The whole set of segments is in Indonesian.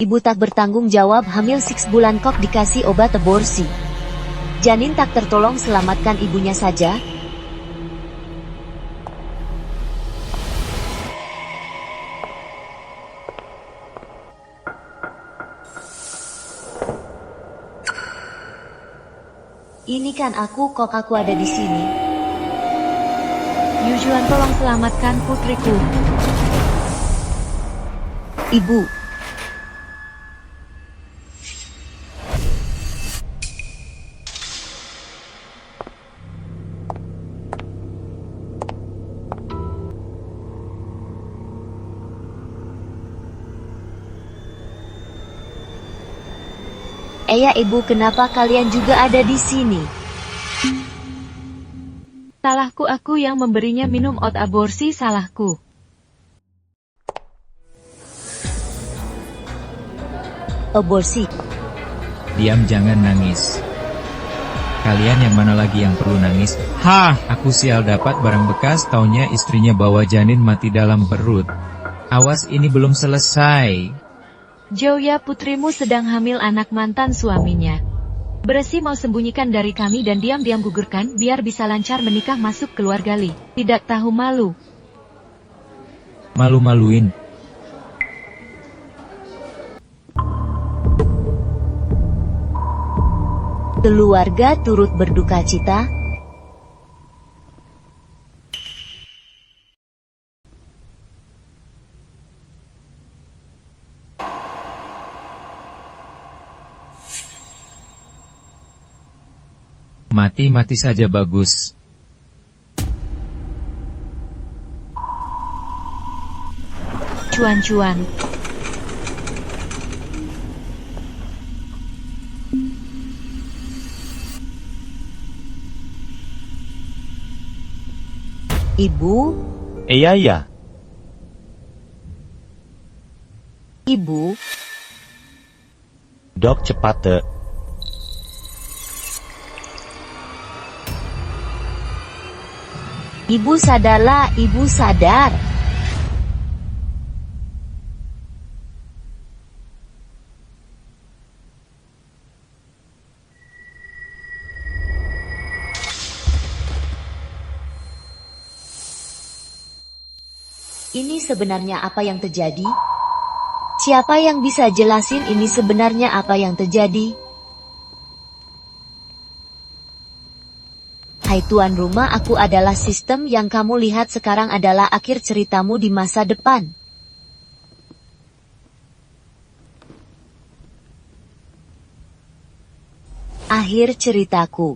Ibu tak bertanggung jawab hamil 6 bulan kok dikasih obat aborsi. Janin tak tertolong, selamatkan ibunya saja. Ini kan aku, kok aku ada di sini. Yujuan, tolong selamatkan putriku. Ibu. Ibu, kenapa kalian juga ada di sini? Salahku, aku yang memberinya minum obat aborsi, salahku. Aborsi. Diam, jangan nangis. Kalian yang mana lagi yang perlu nangis? Hah, aku sial dapat barang bekas, taunya istrinya bawa janin mati dalam perut. Awas, ini belum selesai. Joya, putrimu sedang hamil anak mantan suaminya. Beresi mau sembunyikan dari kami dan diam-diam gugurkan biar bisa lancar menikah masuk keluarga Li. Tidak tahu malu. Malu-maluin. Keluarga turut berduka cita. Mati-mati saja bagus. Cuan-cuan. Ibu? Iya. Ibu? Dok, cepat dek. Ibu sadarlah, ibu sadar. Ini sebenarnya apa yang terjadi? Siapa yang bisa jelasin ini sebenarnya apa yang terjadi? Hai tuan rumah, aku adalah sistem yang kamu lihat sekarang adalah akhir ceritamu di masa depan. Akhir ceritaku.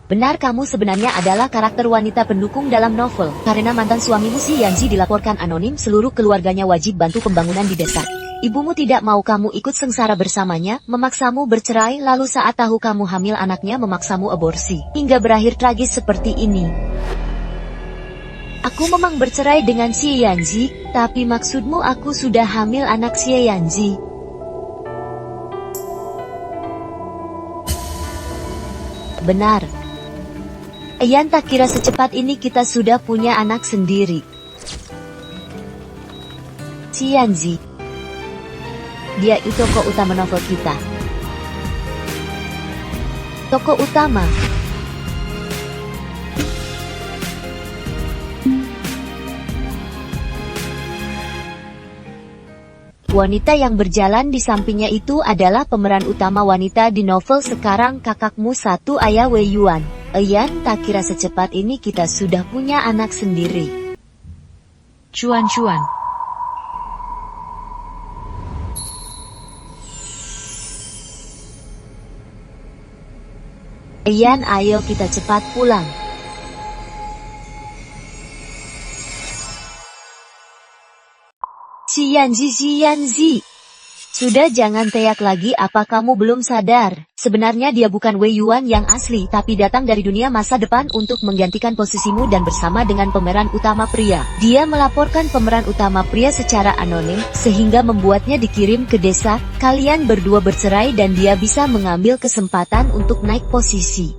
Benar, kamu sebenarnya adalah karakter wanita pendukung dalam novel. Karena mantan suamimu si Yanji dilaporkan anonim, seluruh keluarganya wajib bantu pembangunan di desa. Ibumu tidak mau kamu ikut sengsara bersamanya, memaksamu bercerai, lalu saat tahu kamu hamil anaknya memaksamu aborsi. Hingga berakhir tragis seperti ini. Aku memang bercerai dengan si Yanji, tapi maksudmu aku sudah hamil anak si Yanji. Benar. Ian tak kira secepat ini kita sudah punya anak sendiri. Si Yanji. Dia itu tokoh utama novel kita. Tokoh utama. Wanita yang berjalan di sampingnya itu adalah pemeran utama wanita di novel sekarang, kakakmu satu, Ayah Wei Yuan. Ian tak kira secepat ini kita sudah punya anak sendiri. Cuan-cuan. Ian, ayo kita cepat pulang. Si Yanzi. Sudah, jangan teriak lagi, apa kamu belum sadar? Sebenarnya dia bukan Wei Yuan yang asli, tapi datang dari dunia masa depan untuk menggantikan posisimu dan bersama dengan pemeran utama pria. Dia melaporkan pemeran utama pria secara anonim, sehingga membuatnya dikirim ke desa. Kalian berdua bercerai dan dia bisa mengambil kesempatan untuk naik posisi.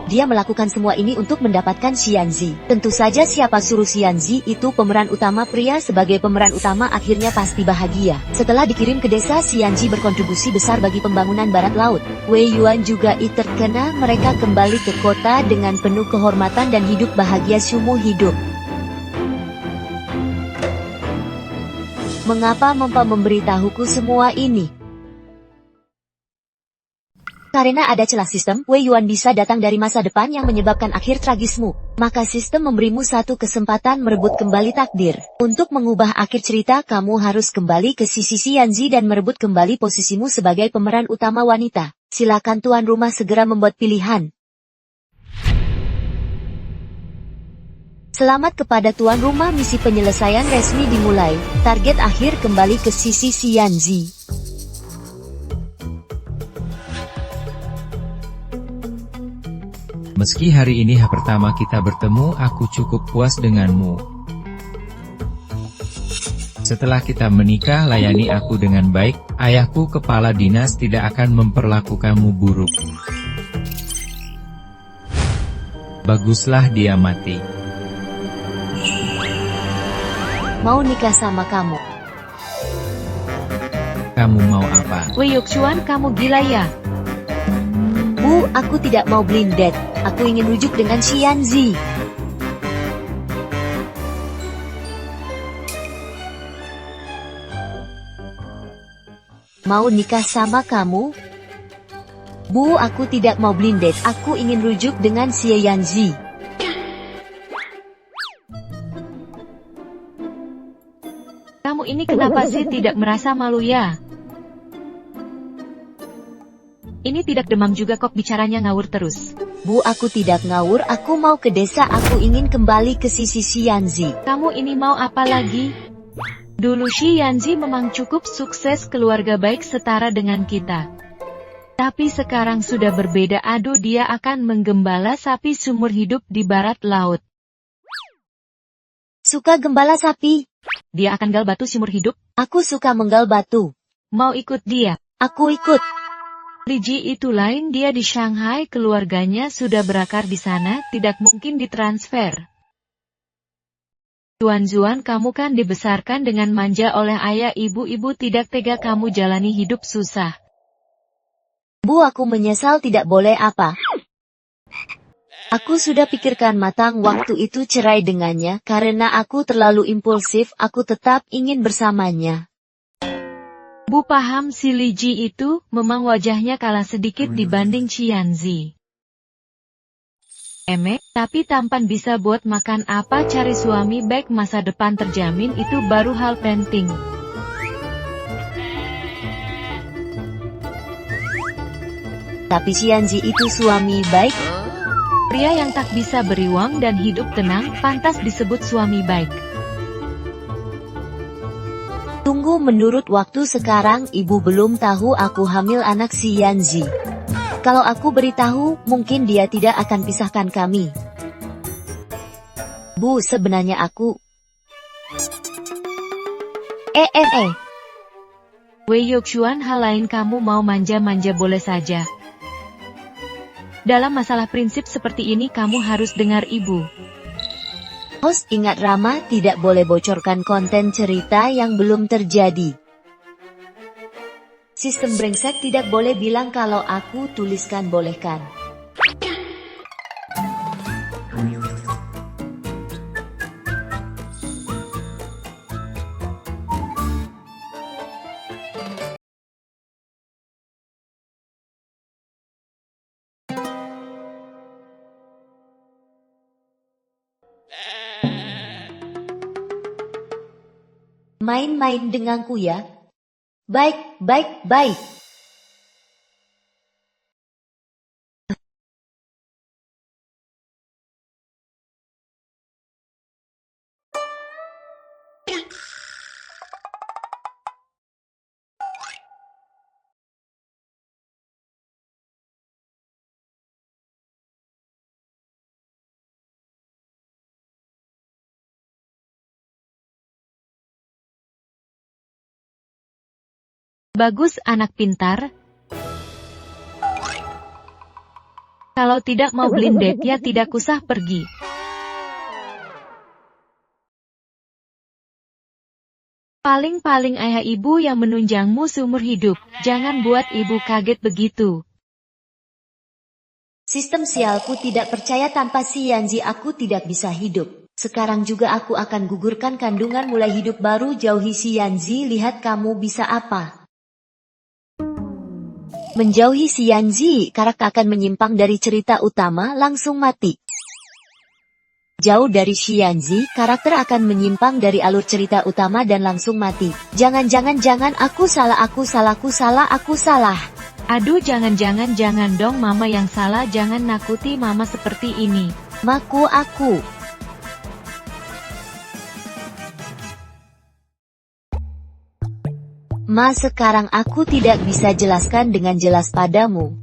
Dia melakukan semua ini untuk mendapatkan Xianzi. Tentu saja siapa suruh Xianzi itu pemeran utama pria sebagai pemeran utama akhirnya pasti bahagia. Setelah dikirim ke desa, Xianzi berkontribusi besar bagi pembangunan barat laut. Wei Yuan juga terkena, mereka kembali ke kota dengan penuh kehormatan dan hidup bahagia seumur hidup. Mengapa memberitahuku semua ini? Karena ada celah sistem, Wei Yuan bisa datang dari masa depan yang menyebabkan akhir tragismu. Maka sistem memberimu satu kesempatan merebut kembali takdir. Untuk mengubah akhir cerita, kamu harus kembali ke sisi Xianzi dan merebut kembali posisimu sebagai pemeran utama wanita. Silakan tuan rumah segera membuat pilihan. Selamat kepada tuan rumah, misi penyelesaian resmi dimulai. Target akhir kembali ke sisi Xianzi. Meski hari ini hari pertama kita bertemu, aku cukup puas denganmu. Setelah kita menikah, layani aku dengan baik. Ayahku kepala dinas tidak akan memperlakukanmu buruk. Baguslah dia mati. Mau nikah sama kamu. Kamu mau apa? Wei Yuxuan, kamu gila ya? Bu, aku tidak mau blinded. Aku ingin rujuk dengan Xianzi. Mau nikah sama kamu? Bu, aku tidak mau blinded. Aku ingin rujuk dengan Xianzi. Kamu ini kenapa sih tidak merasa malu ya? Ini tidak demam juga kok, bicaranya ngawur terus. Bu, aku tidak ngawur, aku mau ke desa, aku ingin kembali ke sisi Xianzi. Kamu ini mau apa lagi? Dulu Xianzi memang cukup sukses, keluarga baik setara dengan kita. Tapi sekarang sudah berbeda, aduh, dia akan menggembala sapi seumur hidup di barat laut. Suka gembala sapi? Dia akan gal batu seumur hidup? Aku suka menggal batu. Mau ikut dia? Aku ikut. Li Ji itu lain, dia di Shanghai, keluarganya sudah berakar di sana, tidak mungkin ditransfer. Tuan Zuan, kamu kan dibesarkan dengan manja oleh ayah, ibu-ibu tidak tega kamu jalani hidup susah. Bu, aku menyesal tidak boleh apa. Aku sudah pikirkan matang waktu itu cerai dengannya, karena aku terlalu impulsif, aku tetap ingin bersamanya. Bu paham, si Li Ji itu, memang wajahnya kalah sedikit dibanding Xianzi. Tapi tampan bisa buat makan apa, cari suami baik masa depan terjamin itu baru hal penting. Tapi Xianzi itu suami baik. Pria yang tak bisa beri uang dan hidup tenang, pantas disebut suami baik. Tunggu, menurut waktu sekarang ibu belum tahu aku hamil anak Xianzi. Kalau aku beritahu, mungkin dia tidak akan pisahkan kami. Bu, sebenarnya aku... Wei Yuxuan, hal lain kamu mau manja-manja boleh saja. Dalam masalah prinsip seperti ini kamu harus dengar ibu. Host, ingat Rama tidak boleh bocorkan konten cerita yang belum terjadi. Sistem brengsek tidak boleh bilang kalau aku tuliskan bolehkan. Main-main denganku ya. Baik. Bagus, anak pintar. Kalau tidak mau blinded ya tidak usah pergi. Paling-paling ayah ibu yang menunjangmu seumur hidup, jangan buat ibu kaget begitu. Sistem sialku tidak percaya tanpa si Yanzi aku tidak bisa hidup. Sekarang juga aku akan gugurkan kandungan mulai hidup baru jauhi si Yanzi lihat kamu bisa apa. Menjauhi si Yanzi, karakter akan menyimpang dari cerita utama langsung mati. Jauh dari Xianzi, karakter akan menyimpang dari alur cerita utama dan langsung mati. Jangan, aku salah. Aduh jangan dong mama yang salah, jangan nakuti mama seperti ini. Aku. Sekarang aku tidak bisa jelaskan dengan jelas padamu.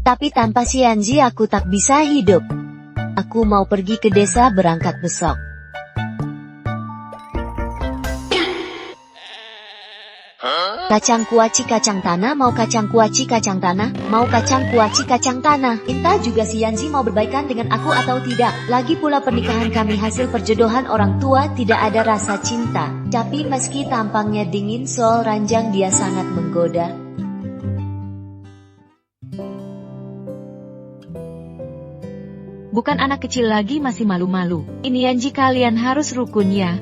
Tapi tanpa Xianzi aku tak bisa hidup. Aku mau pergi ke desa berangkat besok. Kacang kuaci kacang tanah, mau kacang kuaci kacang tanah, mau kacang kuaci kacang tanah. Entah juga si Yanzi mau berbaikan dengan aku atau tidak. Lagi pula pernikahan kami hasil perjodohan orang tua, tidak ada rasa cinta. Tapi meski tampangnya dingin soal ranjang dia sangat menggoda. Bukan anak kecil lagi masih malu-malu. Ini Yanji kalian harus rukun ya.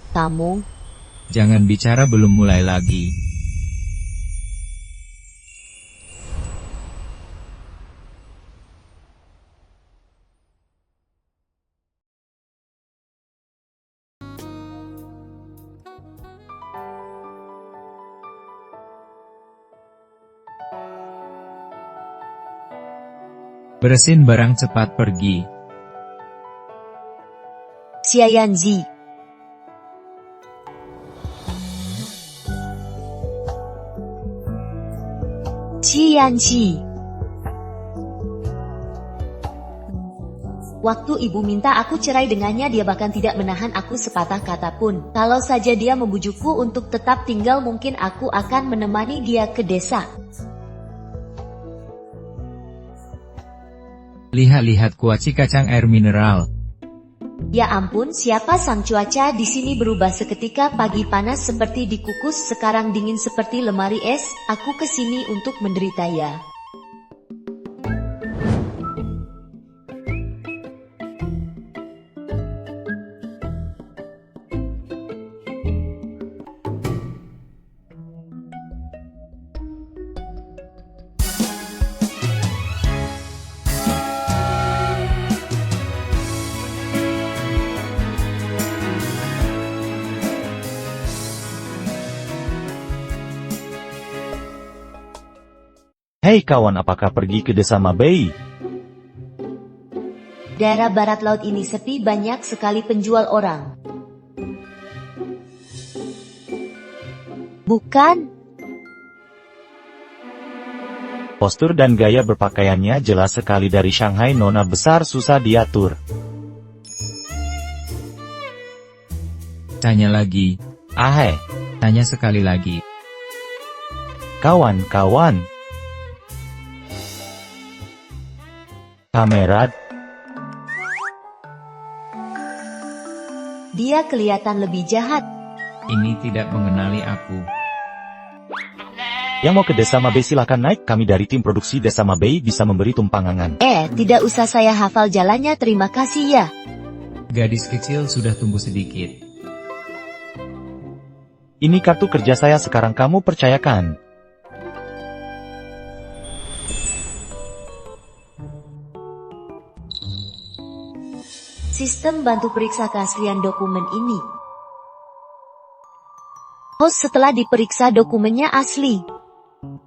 Kamu, Jangan bicara belum mulai lagi. Beresin barang cepat pergi. Xia Yanzi. Xianzi. Waktu ibu minta aku cerai dengannya dia bahkan tidak menahan aku sepatah kata pun. Kalau saja dia membujukku untuk tetap tinggal mungkin aku akan menemani dia ke desa. Lihat-lihat kuaci kacang air mineral. Ya ampun, siapa sang cuaca di sini berubah seketika, pagi panas seperti dikukus, sekarang dingin seperti lemari es. Aku kesini untuk menderita ya. Hei kawan, apakah pergi ke desa Mabei? Daerah barat laut ini sepi, banyak sekali penjual orang. Bukan? Postur dan gaya berpakaiannya jelas sekali dari Shanghai, nona besar susah diatur. Tanya lagi. Tanya sekali lagi. Kawan-kawan. Kamerad. Dia kelihatan lebih jahat. Ini tidak mengenali aku. Yang mau ke desa Mabei silakan naik, kami dari tim produksi desa Mabei bisa memberi tumpangan. Tidak usah, saya hafal jalannya, terima kasih ya. Gadis kecil sudah tumbuh sedikit. Ini kartu kerja saya sekarang, kamu percayakan. Sistem bantu periksa keaslian dokumen ini. Host setelah diperiksa dokumennya asli.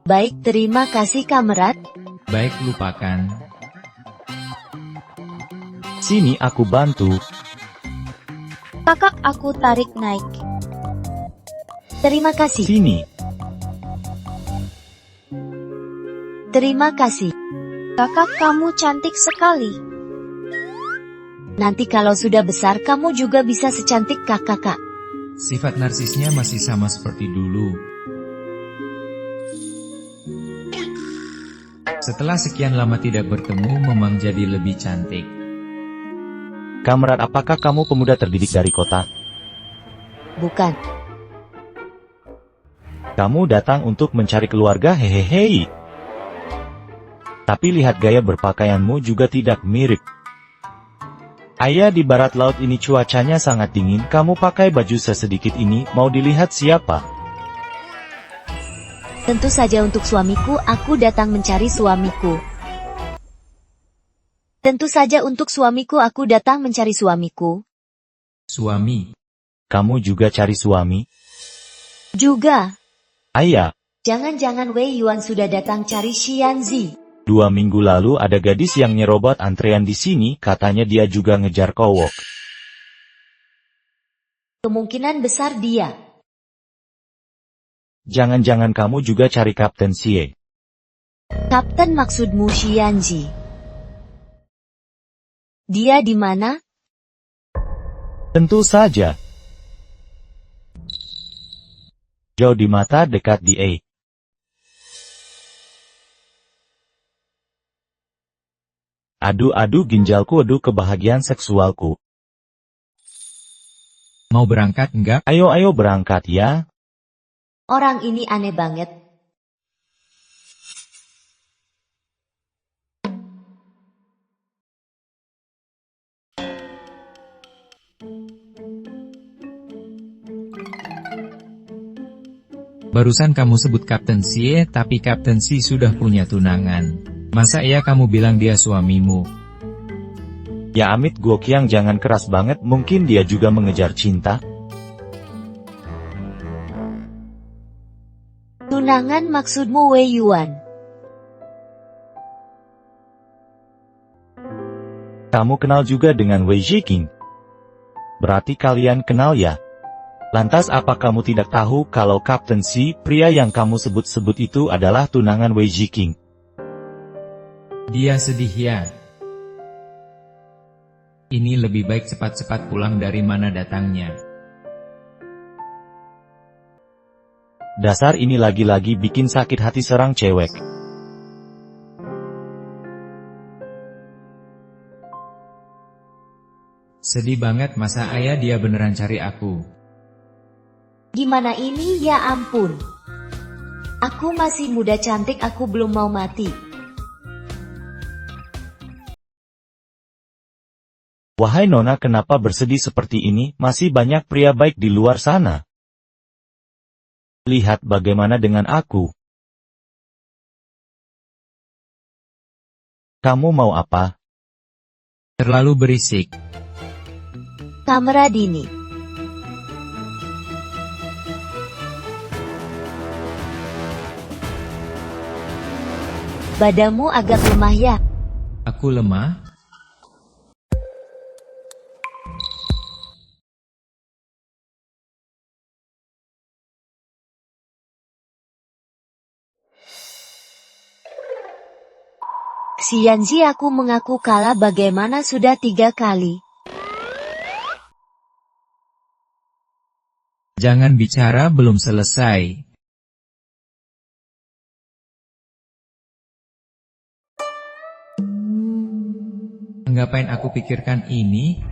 Baik, terima kasih kamerat. Baik, lupakan. Sini aku bantu. Kakak, aku tarik naik. Terima kasih. Sini. Terima kasih. Kakak, kamu cantik sekali. Nanti kalau sudah besar kamu juga bisa secantik kakak. Sifat narsisnya masih sama seperti dulu. Setelah sekian lama tidak bertemu, Memang jadi lebih cantik. Kamerat, apakah kamu pemuda terdidik dari kota? Bukan. Kamu datang untuk mencari keluarga, hehehe. Tapi lihat gaya berpakaianmu juga tidak mirip. Ayah, di barat laut ini cuacanya sangat dingin, kamu pakai baju sesedikit ini, mau dilihat siapa? Tentu saja untuk suamiku, aku datang mencari suamiku. Tentu saja untuk suamiku, aku datang mencari suamiku. Suami. Kamu juga cari suami? Juga. Ayah, Jangan-jangan Wei Yuan sudah datang cari Xianzi. 2 minggu lalu ada gadis yang nyerobot antrean di sini, katanya dia juga ngejar kowok. Kemungkinan besar dia. Jangan-jangan kamu juga cari Kapten Xie. Kapten, maksudmu Xianzi. Dia di mana? Tentu saja. Jauh di mata, dekat di E. Aduh ginjalku, aduh kebahagiaan seksualku. Mau berangkat enggak? Ayo berangkat ya. Orang ini aneh banget. Barusan kamu sebut Kapten Xie, tapi Kapten Xie sudah punya tunangan. Masa iya kamu bilang dia suamimu? Ya amit Guoqiang, jangan keras banget, mungkin dia juga mengejar cinta. Tunangan maksudmu Wei Yuan. Kamu kenal juga dengan Wei Ziqing? Berarti kalian kenal ya? Lantas apa kamu tidak tahu kalau Kapten Xie, pria yang kamu sebut-sebut itu adalah tunangan Wei Ziqing? Dia sedih ya. Ini lebih baik cepat-cepat pulang dari mana datangnya. Dasar ini lagi-lagi bikin sakit hati serang cewek. Sedih banget, masa ayah dia beneran cari aku. Gimana ini, ya ampun. Aku masih muda cantik, aku belum mau mati. Wahai Nona, kenapa bersedih seperti ini? Masih banyak pria baik di luar sana. Lihat bagaimana dengan aku. Kamu mau apa? Terlalu berisik. Kamera dini. Badanmu agak lemah ya. Aku lemah? Xianzi, aku mengaku kalah, bagaimana sudah 3 kali. Jangan bicara, belum selesai. Ngapain aku pikirkan ini?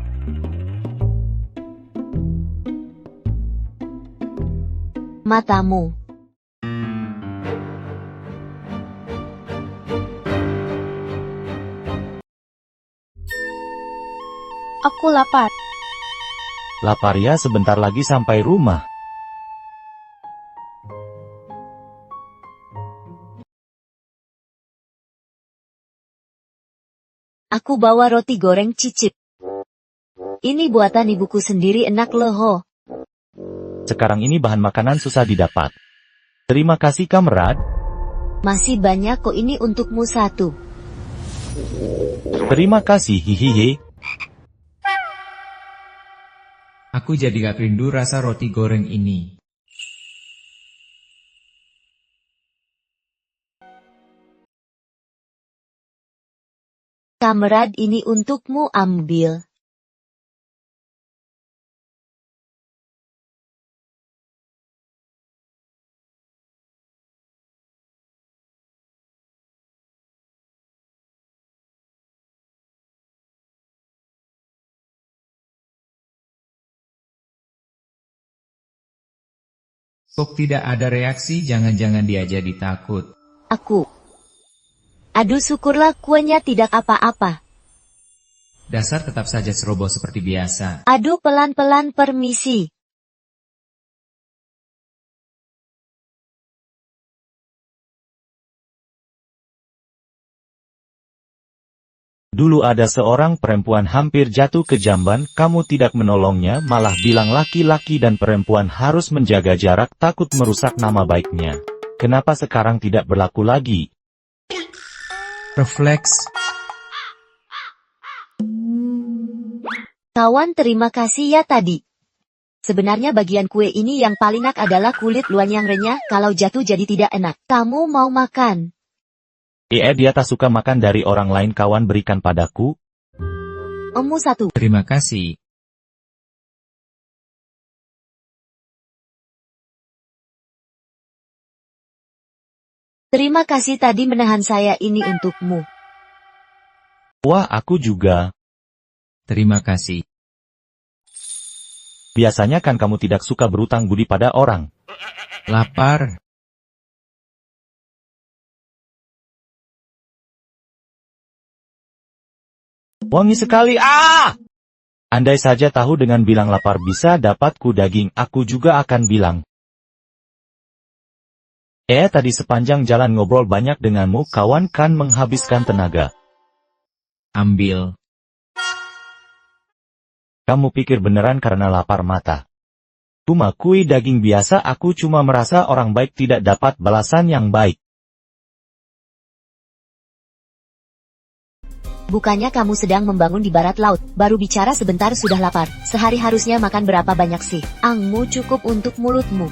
Matamu. Aku lapar. Lapar ya, sebentar lagi sampai rumah. Aku bawa roti goreng cicip. Ini buatan ibuku sendiri, enak loh. Sekarang ini bahan makanan susah didapat. Terima kasih kamerad. Masih banyak kok, ini untukmu satu. Terima kasih, hihihi. Aku jadi gak rindu rasa roti goreng ini. Kamerad, ini untukmu, ambil. Kok tidak ada reaksi, jangan-jangan dia jadi takut. Aku. Aduh, syukurlah kuenya tidak apa-apa. Dasar tetap saja ceroboh seperti biasa. Aduh, pelan-pelan, permisi. Dulu ada seorang perempuan hampir jatuh ke jamban, kamu tidak menolongnya, malah bilang laki-laki dan perempuan harus menjaga jarak, takut merusak nama baiknya. Kenapa sekarang tidak berlaku lagi? Refleks. Kawan, terima kasih ya tadi. Sebenarnya bagian kue ini yang paling enak adalah kulit luar yang renyah, kalau jatuh jadi tidak enak. Kamu mau makan? Dia tak suka makan dari orang lain, kawan berikan padaku. Emu satu. Terima kasih. Terima kasih tadi menahan saya, ini untukmu. Wah, aku juga. Terima kasih. Biasanya kan kamu tidak suka berutang budi pada orang. Lapar. Wangi sekali, Andai saja tahu dengan bilang lapar bisa dapatku daging, aku juga akan bilang. Tadi sepanjang jalan ngobrol banyak denganmu, kawan, kan menghabiskan tenaga. Ambil. Kamu pikir beneran karena lapar mata? Cuma kue daging biasa, aku cuma merasa orang baik tidak dapat balasan yang baik. Bukannya kamu sedang membangun di barat laut, baru bicara sebentar sudah lapar. Sehari harusnya makan berapa banyak sih? Angmu cukup untuk mulutmu.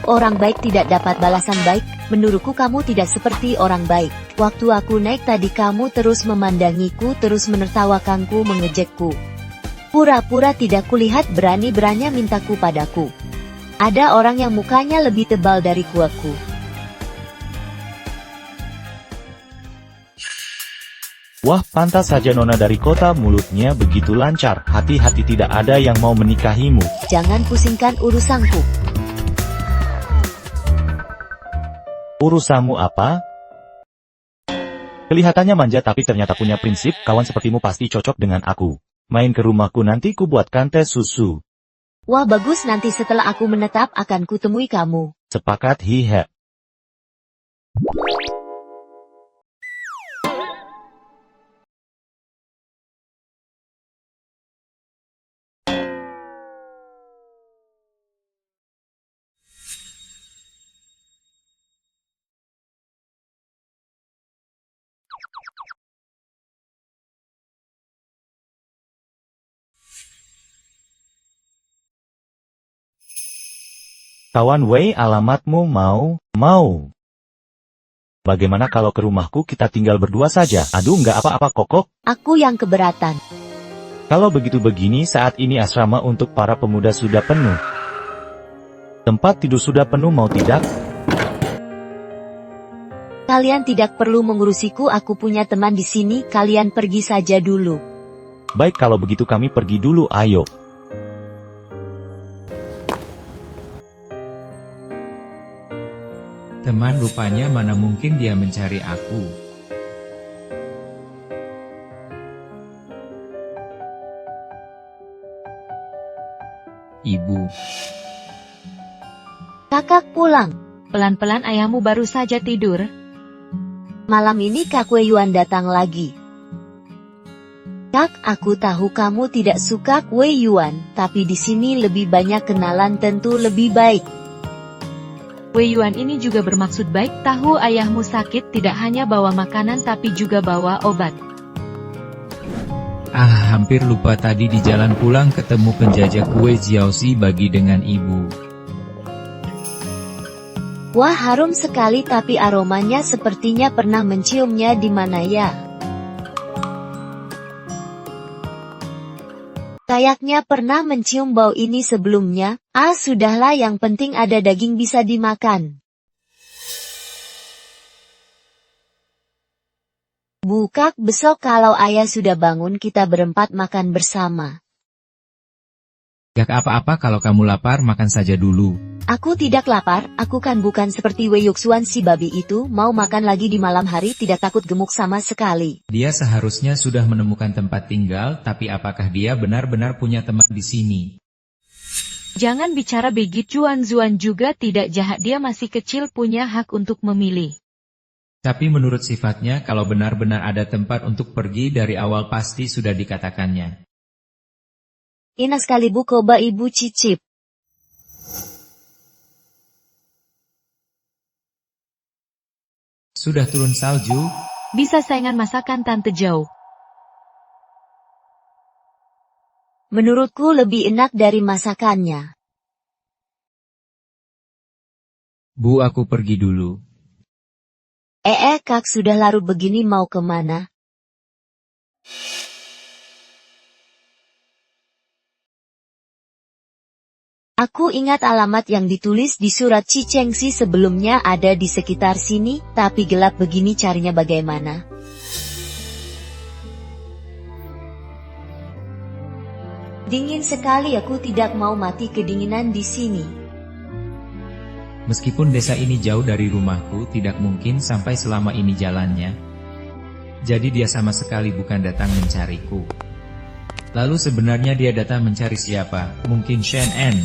Orang baik tidak dapat balasan baik, menurutku kamu tidak seperti orang baik. Waktu aku naik tadi kamu terus memandangiku, terus menertawakanku, mengejekku. Pura-pura tidak kulihat, berani-beraninya mintaku padaku. Ada orang yang mukanya lebih tebal dari kuaku. Wah, pantas saja nona dari kota, mulutnya begitu lancar. Hati-hati, tidak ada yang mau menikahimu. Jangan pusingkan urusanku. Urusanmu apa? Kelihatannya manja tapi ternyata punya prinsip, kawan sepertimu pasti cocok dengan aku. Main ke rumahku nanti ku buatkan teh susu. Wah, bagus, nanti setelah aku menetap akan kutemui kamu. Sepakat, hihe. Kawan Wei, alamatmu mau. Bagaimana kalau ke rumahku kita tinggal berdua saja? Aduh, nggak apa-apa kokok. Aku yang keberatan. Kalau begitu begini, saat ini asrama untuk para pemuda sudah penuh. Tempat tidur sudah penuh, mau tidak? Kalian tidak perlu mengurusiku, aku punya teman di sini, kalian pergi saja dulu. Baik, kalau begitu kami pergi dulu, ayo. Teman, rupanya mana mungkin dia mencari aku. Ibu. Kakak pulang. Pelan-pelan, ayahmu baru saja tidur. Malam ini Kak Wei Yuan datang lagi. Kak, aku tahu kamu tidak suka Wei Yuan, tapi di sini lebih banyak kenalan tentu lebih baik. Wei Yuan ini juga bermaksud baik, tahu ayahmu sakit tidak hanya bawa makanan tapi juga bawa obat. Ah, hampir lupa tadi di jalan pulang ketemu penjajah kue Jiaoxi bagi dengan ibu. Wah, harum sekali, tapi aromanya sepertinya pernah menciumnya di mana ya? Kayaknya pernah mencium bau ini sebelumnya. Ah, sudahlah, yang penting ada daging bisa dimakan. Bukak, besok kalau ayah sudah bangun kita berempat makan bersama. Gak apa-apa kalau kamu lapar, makan saja dulu. Aku tidak lapar, aku kan bukan seperti Wei Yuxuan si babi itu, mau makan lagi di malam hari tidak takut gemuk sama sekali. Dia seharusnya sudah menemukan tempat tinggal, tapi apakah dia benar-benar punya teman di sini? Jangan bicara begitu, Zuan Zuan juga tidak jahat, dia masih kecil punya hak untuk memilih. Tapi menurut sifatnya, kalau benar-benar ada tempat untuk pergi dari awal pasti sudah dikatakannya. Enak sekali Bu Koba Ibu Cicip. Sudah turun salju? Bisa saingan masakan Tante Zhou. Menurutku lebih enak dari masakannya. Bu, aku pergi dulu. Kak, sudah larut begini mau kemana? Aku ingat alamat yang ditulis di surat Cicengsi sebelumnya ada di sekitar sini, tapi gelap begini carinya bagaimana? Dingin sekali, aku tidak mau mati kedinginan di sini. Meskipun desa ini jauh dari rumahku, tidak mungkin sampai selama ini jalannya. Jadi dia sama sekali bukan datang mencariku. Lalu sebenarnya dia datang mencari siapa? Mungkin Shen En.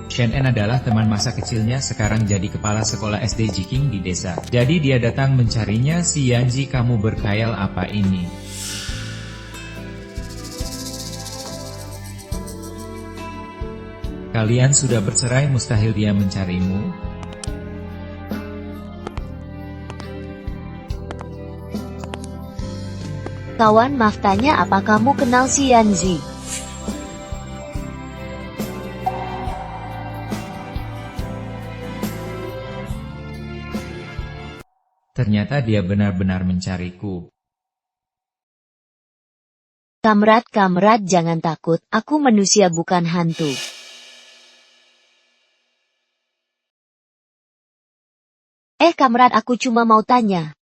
Shen En adalah teman masa kecilnya, sekarang jadi kepala sekolah SD Jiking di desa. Jadi dia datang mencarinya. Si Yanji, kamu berkhayal apa ini? Kalian sudah bercerai, mustahil dia mencarimu. Kawan, maaf tanya, apa kamu kenal si Yanzi? Ternyata dia benar-benar mencariku. Kamrat, jangan takut, aku manusia bukan hantu. Kamrat, aku cuma mau tanya.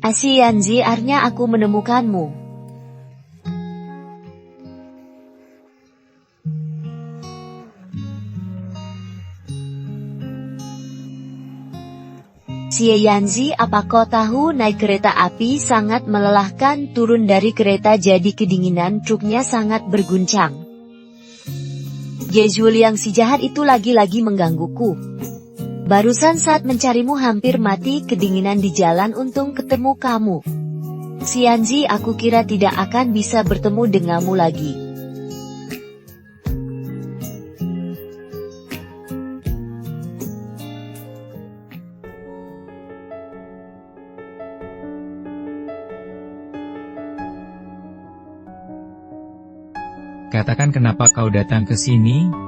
Yanzi, akhirnya aku menemukanmu. Si Yanzi, apa kau tahu naik kereta api sangat melelahkan, turun dari kereta jadi kedinginan, truknya sangat berguncang. Gezul yang si jahat itu lagi-lagi menggangguku. Barusan saat mencarimu hampir mati kedinginan di jalan, untung ketemu kamu. Si Yanzi, aku kira tidak akan bisa bertemu denganmu lagi. Katakan kenapa kau datang ke sini?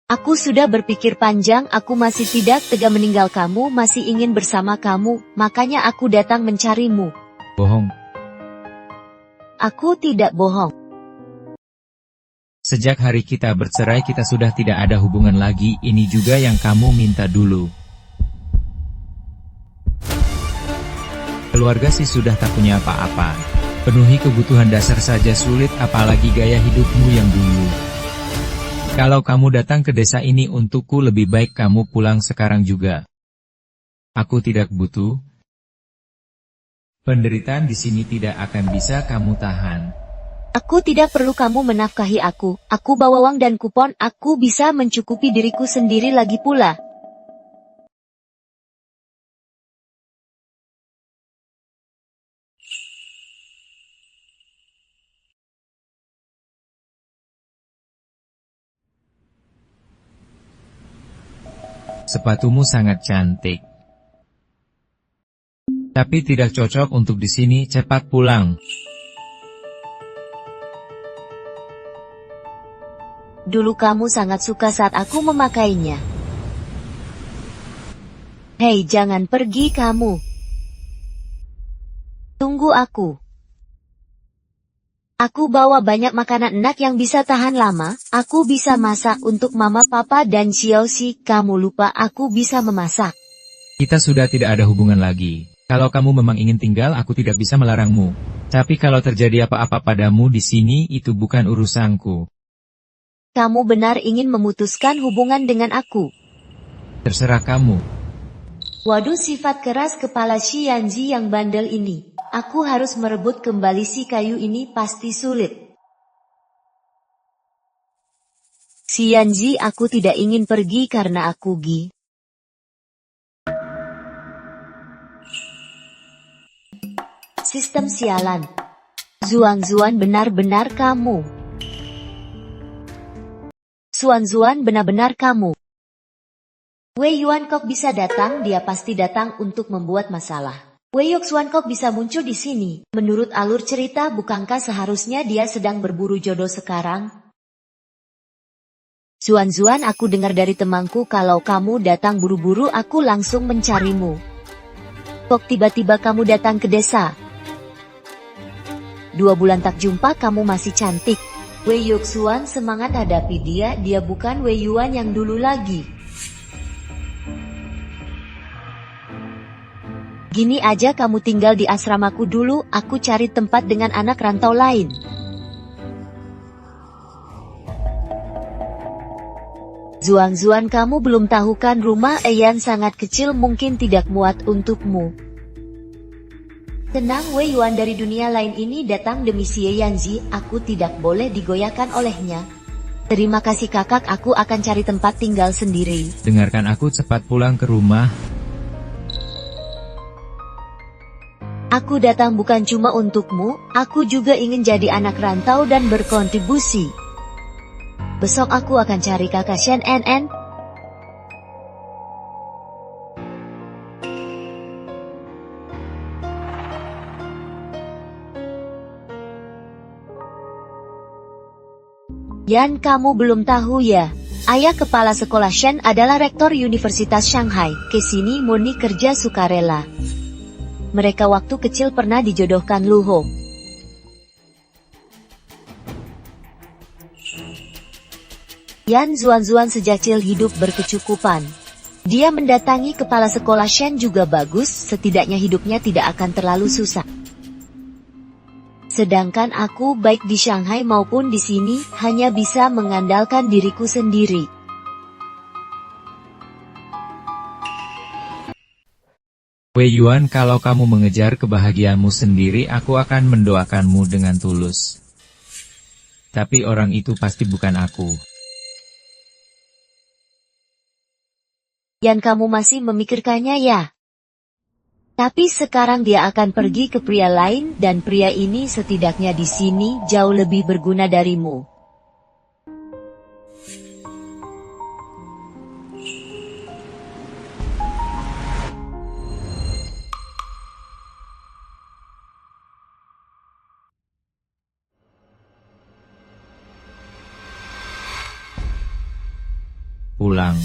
Aku sudah berpikir panjang, aku masih tidak tega meninggal kamu, masih ingin bersama kamu, makanya aku datang mencarimu. Bohong. Aku tidak bohong. Sejak hari kita bercerai kita sudah tidak ada hubungan lagi, ini juga yang kamu minta dulu. keluarga sih sudah tak punya apa-apa. Penuhi kebutuhan dasar saja sulit, apalagi gaya hidupmu yang dulu. Kalau kamu datang ke desa ini untukku, lebih baik kamu pulang sekarang juga. Aku tidak butuh. Penderitaan di sini tidak akan bisa kamu tahan. Aku tidak perlu kamu menafkahi aku. Aku bawa uang dan kupon, aku bisa mencukupi diriku sendiri lagi pula. Sepatumu sangat cantik. Tapi tidak cocok untuk di sini, cepat pulang. Dulu kamu sangat suka saat aku memakainya. Hei, jangan pergi kamu. Tunggu aku. Aku bawa banyak makanan enak yang bisa tahan lama. Aku bisa masak untuk mama, papa, dan Xiaoxi. Kamu lupa aku bisa memasak. Kita sudah tidak ada hubungan lagi. Kalau kamu memang ingin tinggal, aku tidak bisa melarangmu. Tapi kalau terjadi apa-apa padamu di sini, itu bukan urusanku. Kamu benar ingin memutuskan hubungan dengan aku? Terserah kamu. Waduh, sifat keras kepala Shi Yanji yang bandel ini. Aku harus merebut kembali si kayu ini, pasti sulit. Shi Yanji, aku tidak ingin pergi karena aku Gi. Sistem sialan. Zuan benar-benar kamu. Zuan benar-benar kamu. Wei Yuan kok bisa datang? Dia pasti datang untuk membuat masalah. Wei Yok Xuan kok bisa muncul di sini? Menurut alur cerita, bukankah seharusnya dia sedang berburu jodoh sekarang? Zuan, aku dengar dari temanku kalau kamu datang buru-buru, aku langsung mencarimu. Kok tiba-tiba kamu datang ke desa? 2 bulan tak jumpa, kamu masih cantik. Wei Yok Xuan semangat hadapi dia, dia bukan Wei Yuan yang dulu lagi. Gini aja, kamu tinggal di asramaku dulu, aku cari tempat dengan anak rantau lain. Zuan, kamu belum tahu kan, rumah Eyan sangat kecil, mungkin tidak muat untukmu. Tenang, Wei Yuan dari dunia lain ini datang demi Xie Yanzi, aku tidak boleh digoyahkan olehnya. Terima kasih kakak, aku akan cari tempat tinggal sendiri. Dengarkan aku, cepat pulang ke rumah. Aku datang bukan cuma untukmu, aku juga ingin jadi anak rantau dan berkontribusi. Besok aku akan cari kakak Shen NN. Yan, kamu belum tahu ya? Ayah kepala sekolah Shen adalah rektor Universitas Shanghai. Kesini murni kerja sukarela. Mereka waktu kecil pernah dijodohkan Lu Ho. Yan Zuan sejak kecil hidup berkecukupan. Dia mendatangi kepala sekolah Shen juga bagus, setidaknya hidupnya tidak akan terlalu susah. Sedangkan aku baik di Shanghai maupun di sini, hanya bisa mengandalkan diriku sendiri. Wei Yuan, kalau kamu mengejar kebahagiaanmu sendiri, aku akan mendoakanmu dengan tulus. Tapi orang itu pasti bukan aku. Yan, kamu masih memikirkannya ya? Tapi sekarang dia akan pergi ke pria lain, dan pria ini setidaknya di sini jauh lebih berguna darimu. Pulang.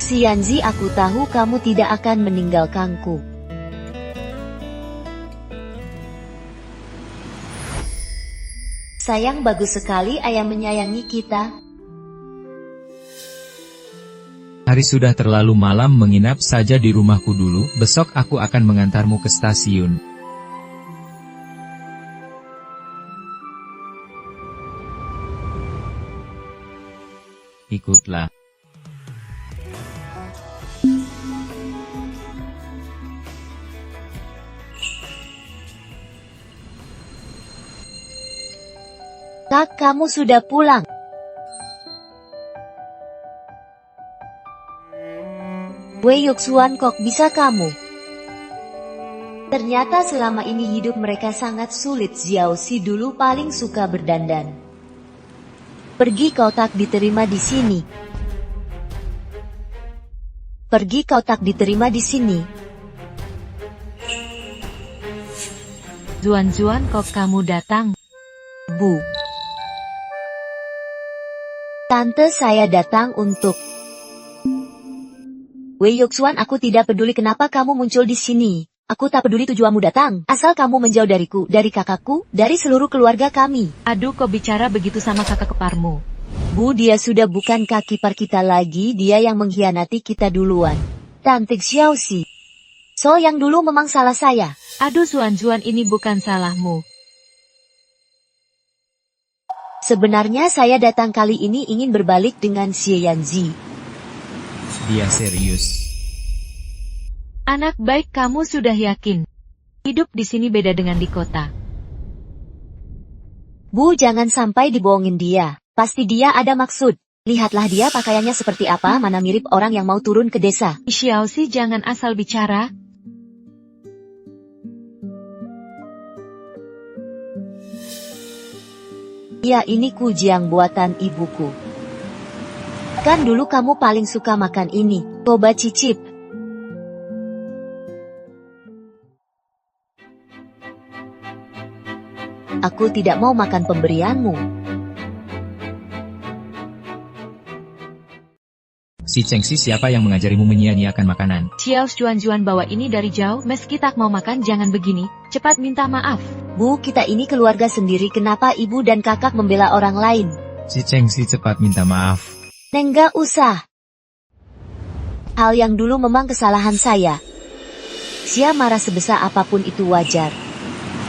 Si Yanzi, aku tahu kamu tidak akan meninggalkanku. Sayang, bagus sekali ayah menyayangi kita. Hari sudah terlalu malam, menginap saja di rumahku dulu, besok aku akan mengantarmu ke stasiun. Ikutlah. Kak, kamu sudah pulang. Wei Yuxuan, kok bisa kamu? Ternyata selama ini hidup mereka sangat sulit. Xiao Si dulu paling suka berdandan. Pergi, kau tak diterima di sini. Pergi, kau tak diterima di sini. Zuan-Zuan, kok kamu datang? Bu. Tante, saya datang untuk... Wei Yuxuan, aku tidak peduli kenapa kamu muncul di sini. Aku tak peduli tujuanmu datang, asal kamu menjauh dariku, dari kakakku, dari seluruh keluarga kami. Aduh, kok bicara begitu sama kakak keparmu? Bu, dia sudah bukan kak ipar kita lagi, dia yang mengkhianati kita duluan. Tante Xiao Si. So, yang dulu memang salah saya. Aduh, Zuan-Zuan, ini bukan salahmu. Sebenarnya saya datang kali ini ingin berbalik dengan Xie Yanzi. Dia serius. Anak baik, kamu sudah yakin? Hidup di sini beda dengan di kota. Bu, jangan sampai dibohongin dia. Pasti dia ada maksud. Lihatlah dia pakaiannya seperti apa, mana mirip orang yang mau turun ke desa. Xiao Si, jangan asal bicara. Ya, ini kujiang buatan ibuku. Kan dulu kamu paling suka makan ini. Coba cicip. Aku tidak mau makan pemberianmu. Si Chengxi, siapa yang mengajarimu menyia-nyiakan makanan? Xiao Zuan-Zuan, bawa ini dari jauh, meski tak mau makan jangan begini, cepat minta maaf. Bu, kita ini keluarga sendiri, kenapa ibu dan kakak membela orang lain? Si Chengxi, cepat minta maaf. Nggak usah. Hal yang dulu memang kesalahan saya. Xia marah sebesar apapun itu wajar.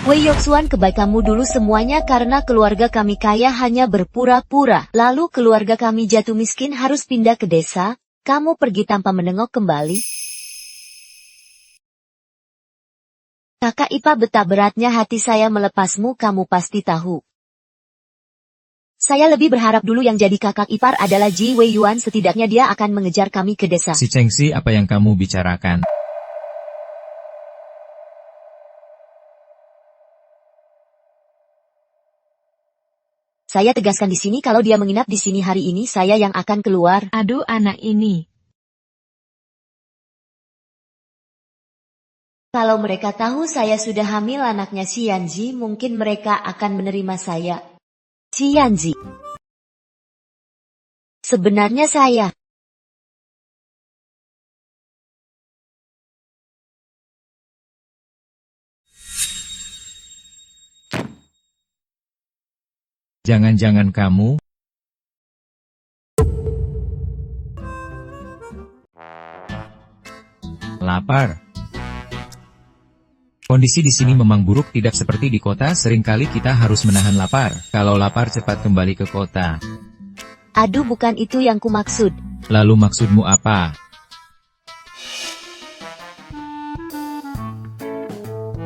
Wei Yuxuan, kebaikanmu dulu semuanya karena keluarga kami kaya hanya berpura-pura. Lalu keluarga kami jatuh miskin harus pindah ke desa, kamu pergi tanpa menengok kembali. Kakak Ipa, betapa beratnya hati saya melepasmu, kamu pasti tahu. Saya lebih berharap dulu yang jadi kakak ipar adalah Ji Wei Yuan, setidaknya dia akan mengejar kami ke desa. Si Chengxi, apa yang kamu bicarakan? Saya tegaskan di sini kalau dia menginap di sini hari ini, saya yang akan keluar. Aduh, anak ini. Kalau mereka tahu saya sudah hamil anaknya si Yanzi, mungkin mereka akan menerima saya. Si Yanzi. Sebenarnya saya. Jangan-jangan kamu? Lapar. Kondisi di sini memang buruk, tidak seperti di kota, seringkali kita harus menahan lapar. Kalau lapar cepat kembali ke kota. Aduh, bukan itu yang kumaksud. Lalu maksudmu apa?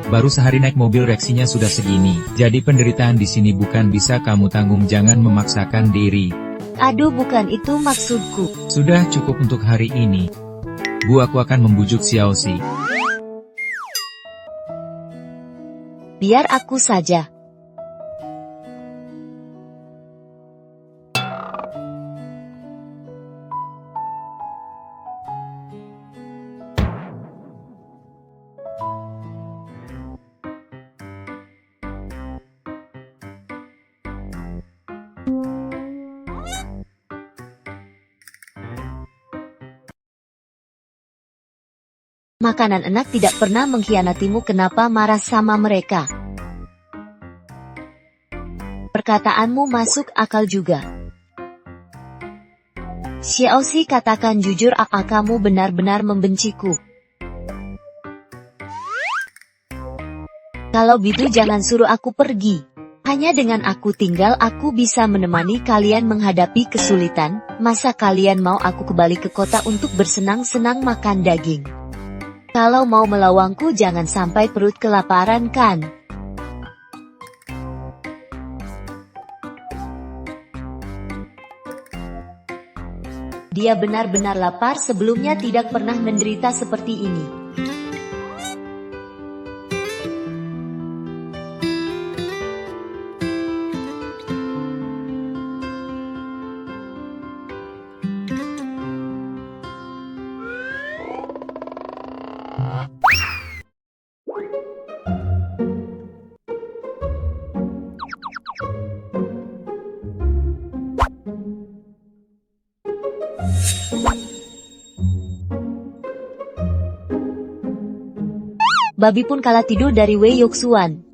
Baru sehari naik mobil reaksinya sudah segini, jadi penderitaan di sini bukan bisa kamu tanggung, jangan memaksakan diri. Aduh, bukan itu maksudku. Sudah cukup untuk hari ini. Bu, aku akan membujuk Xiao Si. Biar aku saja. Makanan enak tidak pernah mengkhianatimu, kenapa marah sama mereka? Perkataanmu masuk akal juga. Xiaoxi, katakan jujur, apa kamu benar-benar membenciku? Kalau gitu jangan suruh aku pergi. Hanya dengan aku tinggal aku bisa menemani kalian menghadapi kesulitan. Masa kalian mau aku kembali ke kota untuk bersenang-senang makan daging? Kalau mau melawangku jangan sampai perut kelaparan kan? Dia benar-benar lapar, sebelumnya tidak pernah menderita seperti ini. Babi pun kalah tidur dari Wei Yoxuan.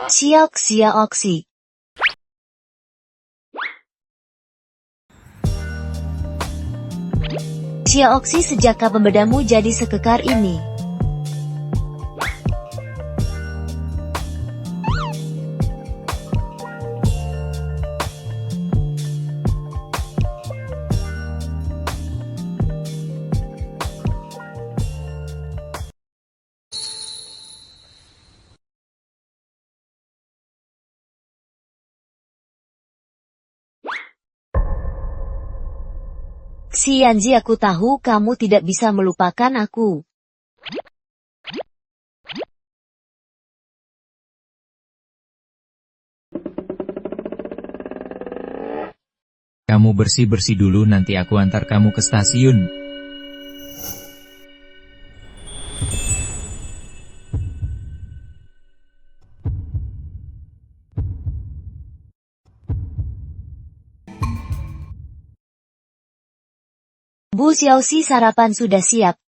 Xiaoxi. Xiaoxi, sejak kapan bedamu jadi sekekar ini? Xianzi, aku tahu kamu tidak bisa melupakan aku. Kamu bersih-bersih dulu, nanti aku antar kamu ke stasiun. Bu Xiaoxi, sarapan sudah siap.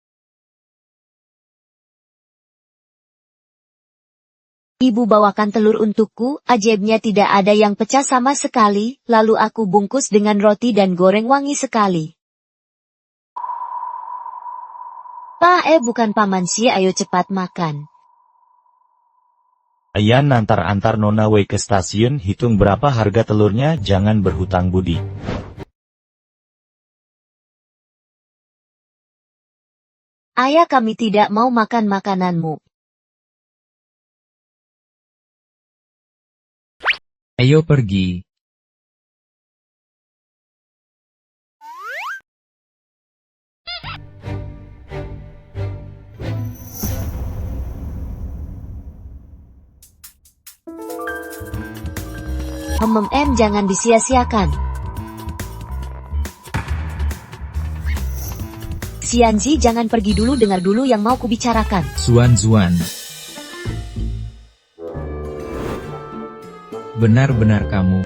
Ibu bawakan telur untukku, ajaibnya tidak ada yang pecah sama sekali, lalu aku bungkus dengan roti dan goreng wangi sekali. Bukan Paman Xie, ayo cepat makan. Ayah antar Nona Wei ke stasiun, hitung berapa harga telurnya, jangan berhutang budi. Ayah, kami tidak mau makan makananmu. Ayo pergi. Jangan disia-siakan. Xianzi, jangan pergi dulu, dengar dulu yang mau kubicarakan. Zuan. Benar-benar kamu.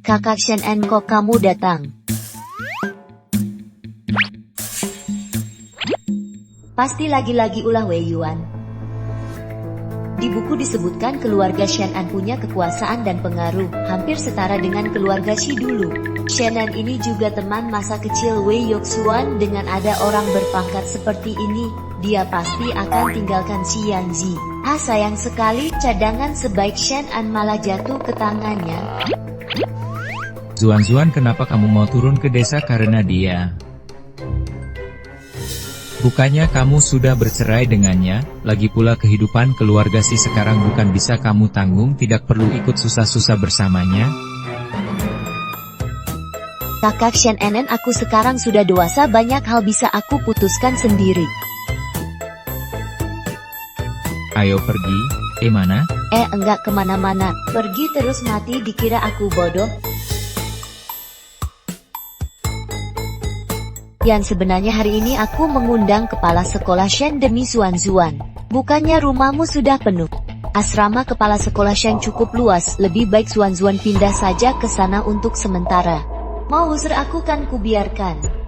Kakak Shen En, kok kamu datang? Pasti lagi-lagi ulah Wei Yuan. Di buku disebutkan keluarga Shen An punya kekuasaan dan pengaruh, hampir setara dengan keluarga Shi dulu. Shen An ini juga teman masa kecil Wei Yoxuan, dengan ada orang berpangkat seperti ini, dia pasti akan tinggalkan Xianzi. Sayang sekali, cadangan sebaik Shen An malah jatuh ke tangannya. Zuan, kenapa kamu mau turun ke desa karena dia? Bukannya kamu sudah bercerai dengannya, lagi pula kehidupan keluarga Si sekarang bukan bisa kamu tanggung, tidak perlu ikut susah-susah bersamanya. Kakak Shen En, aku sekarang sudah dewasa, banyak hal bisa aku putuskan sendiri. Ayo pergi, mana? Enggak kemana-mana, pergi terus mati dikira aku bodoh. Yang sebenarnya hari ini aku mengundang kepala sekolah Shen demi Zuan-Zuan. Bukannya rumahmu sudah penuh. Asrama kepala sekolah Shen cukup luas, lebih baik Zuan-Zuan pindah saja ke sana untuk sementara. Mau usir aku kan kubiarkan.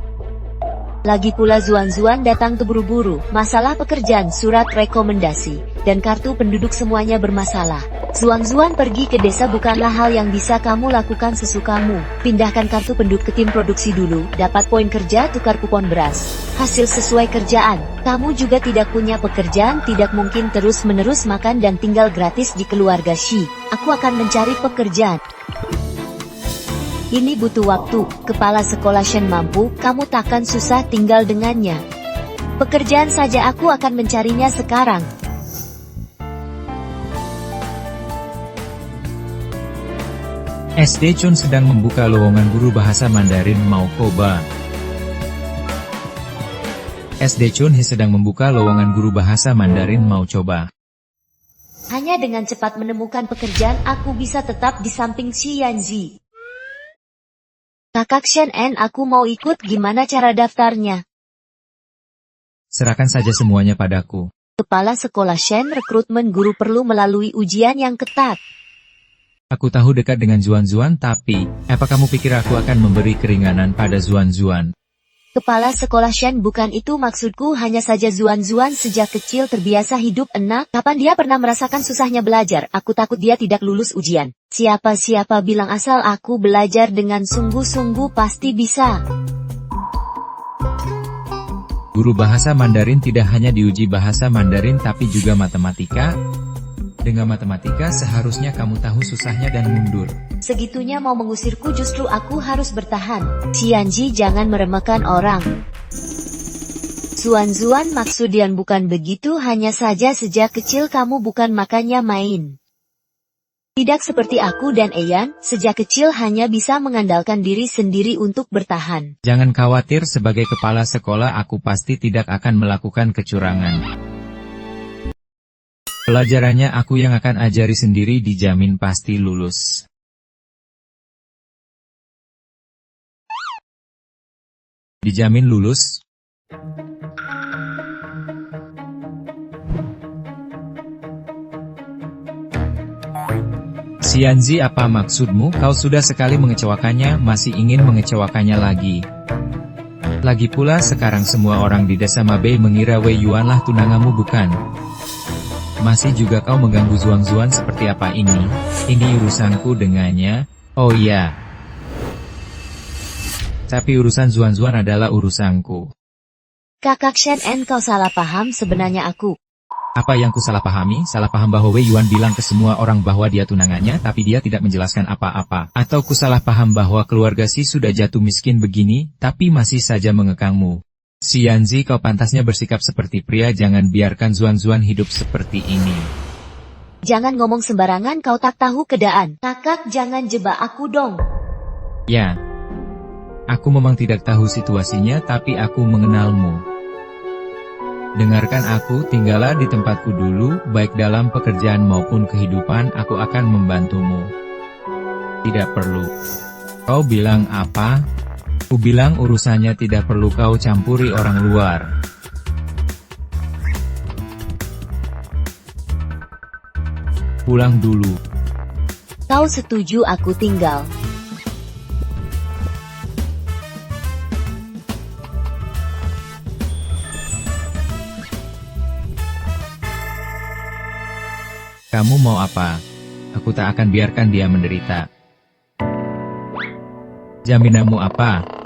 Lagi pula Zuan-Zuan datang terburu-buru, masalah pekerjaan, surat rekomendasi, dan kartu penduduk semuanya bermasalah. Zuan-Zuan pergi ke desa bukanlah hal yang bisa kamu lakukan sesukamu. Pindahkan kartu penduduk ke tim produksi dulu, dapat poin kerja tukar kupon beras. Hasil sesuai kerjaan. Kamu juga tidak punya pekerjaan, tidak mungkin terus-menerus makan dan tinggal gratis di keluarga Shi. Aku akan mencari pekerjaan. Ini butuh waktu, kepala sekolah Shen mampu, kamu takkan susah tinggal dengannya. Pekerjaan saja aku akan mencarinya sekarang. SD Chun sedang membuka lowongan guru bahasa Mandarin mau coba. SD Chun sedang membuka lowongan guru bahasa Mandarin mau coba. Hanya dengan cepat menemukan pekerjaan aku bisa tetap di samping Xi Yanzi. Kakak Shen N, aku mau ikut, gimana cara daftarnya? Serahkan saja semuanya padaku. Kepala sekolah Shen, rekrutmen guru perlu melalui ujian yang ketat. Aku tahu dekat dengan Zuan-Zuan, tapi, apa kamu pikir aku akan memberi keringanan pada Zuan-Zuan? Kepala sekolah Shen, bukan itu maksudku, hanya saja Zuan-Zuan sejak kecil terbiasa hidup enak. Kapan dia pernah merasakan susahnya belajar? Aku takut dia tidak lulus ujian. Siapa-siapa bilang asal aku belajar dengan sungguh-sungguh pasti bisa. Guru bahasa Mandarin tidak hanya diuji bahasa Mandarin tapi juga matematika. Dengan matematika seharusnya kamu tahu susahnya dan mundur. Segitunya mau mengusirku, justru aku harus bertahan. Xianji, jangan meremehkan orang. Zuan-Zuan, maksudnya bukan begitu, hanya saja sejak kecil kamu bukan makannya main. Tidak seperti aku dan Eyan, sejak kecil hanya bisa mengandalkan diri sendiri untuk bertahan. Jangan khawatir, sebagai kepala sekolah aku pasti tidak akan melakukan kecurangan. Pelajarannya aku yang akan ajari sendiri, dijamin pasti lulus. Dijamin lulus. Xianzi, apa maksudmu? Kau sudah sekali mengecewakannya, masih ingin mengecewakannya lagi. Lagi pula sekarang semua orang di desa Mabei mengira Wei Yuanlah tunanganmu, bukan? Masih juga kau mengganggu Zuan-Zuan seperti apa ini? Ini urusanku dengannya. Oh iya. Tapi urusan Zuan-Zuan adalah urusanku. Kakak Shen N, kau salah paham, sebenarnya aku. Apa yang ku salah pahami? Salah paham bahwa Wei Yuan bilang ke semua orang bahwa dia tunangannya tapi dia tidak menjelaskan apa-apa. Atau ku salah paham bahwa keluarga Si sudah jatuh miskin begini, tapi masih saja mengekangmu. Xianzi, kau pantasnya bersikap seperti pria, jangan biarkan Zuan-Zuan hidup seperti ini. Jangan ngomong sembarangan, kau tak tahu keadaan. Kakak, jangan jebak aku dong. Ya. Aku memang tidak tahu situasinya, tapi aku mengenalmu. Dengarkan aku, tinggallah di tempatku dulu, baik dalam pekerjaan maupun kehidupan, aku akan membantumu. Tidak perlu. Kau bilang apa? Ku bilang urusannya tidak perlu kau campuri orang luar. Pulang dulu. Kau setuju aku tinggal? Kamu mau apa? Aku tak akan biarkan dia menderita. Jaminanmu apa?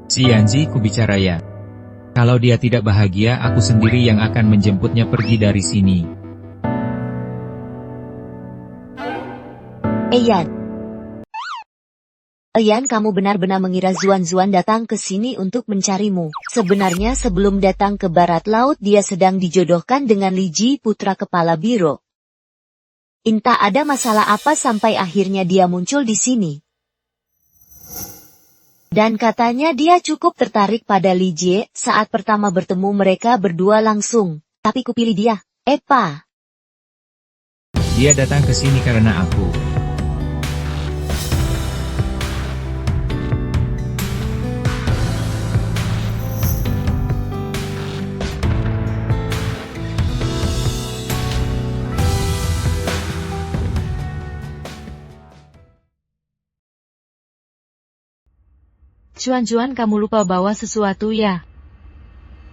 Xianzi, ku bicara ya. Kalau dia tidak bahagia, aku sendiri yang akan menjemputnya pergi dari sini. Eyan. Eyan, kamu benar-benar mengira Zuan-Zuan datang ke sini untuk mencarimu. Sebenarnya sebelum datang ke barat laut dia sedang dijodohkan dengan Li Ji, putra kepala biro. Entah ada masalah apa sampai akhirnya dia muncul di sini. Dan katanya dia cukup tertarik pada Li Jie saat pertama bertemu mereka berdua langsung. Tapi kupilih dia. Epa. Dia datang ke sini karena aku. Zuan, kamu lupa bawa sesuatu ya?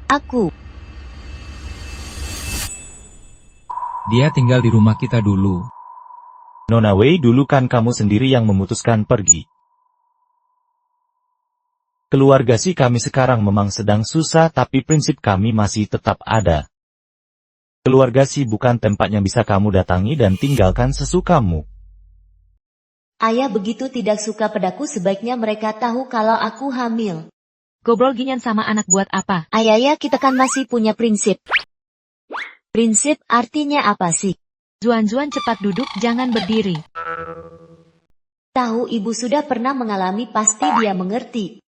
Aku. Dia tinggal di rumah kita dulu. Nona Wei, dulu kan kamu sendiri yang memutuskan pergi. Keluarga si kami sekarang memang sedang susah, tapi prinsip kami masih tetap ada. Keluarga si bukan tempat yang bisa kamu datangi dan tinggalkan sesukamu. Ayah begitu tidak suka padaku, sebaiknya mereka tahu kalau aku hamil. Gobrol ginian sama anak buat apa? Ayah, kita kan masih punya prinsip. Prinsip artinya apa sih? Zuan, cepat duduk, jangan berdiri. Tahu ibu sudah pernah mengalami, pasti dia mengerti.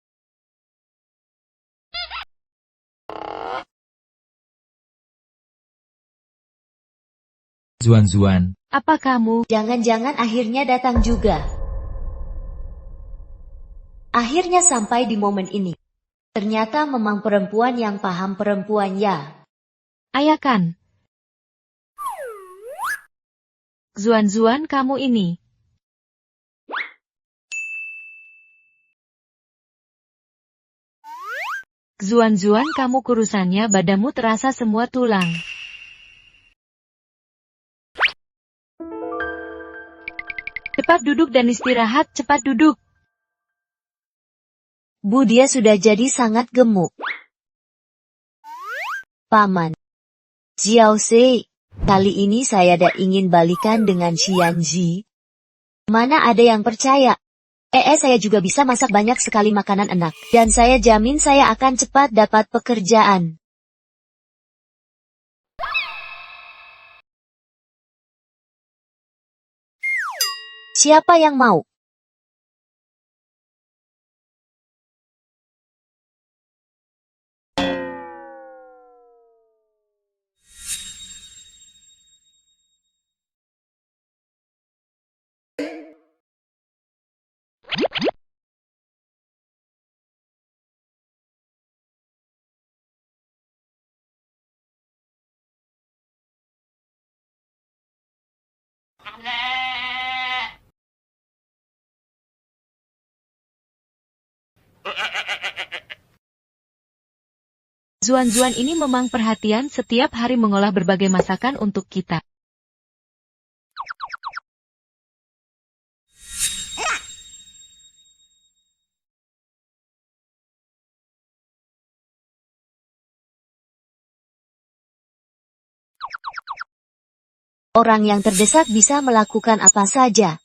Zuan. Apa kamu? Jangan-jangan akhirnya datang juga. Akhirnya sampai di momen ini. Ternyata memang perempuan yang paham perempuan ya. Ayah kan? Zuan, kamu ini. Zuan, kamu kurusannya, badanmu terasa semua tulang. Cepat duduk dan istirahat, cepat duduk. Bu, dia sudah jadi sangat gemuk. Paman. Xiao Sei, kali ini saya ingin balikan dengan Xianji. Mana ada yang percaya? Saya juga bisa masak banyak sekali makanan enak. Dan saya jamin saya akan cepat dapat pekerjaan. Siapa yang mau? Zuan ini memang perhatian, setiap hari mengolah berbagai masakan untuk kita. Orang yang terdesak bisa melakukan apa saja.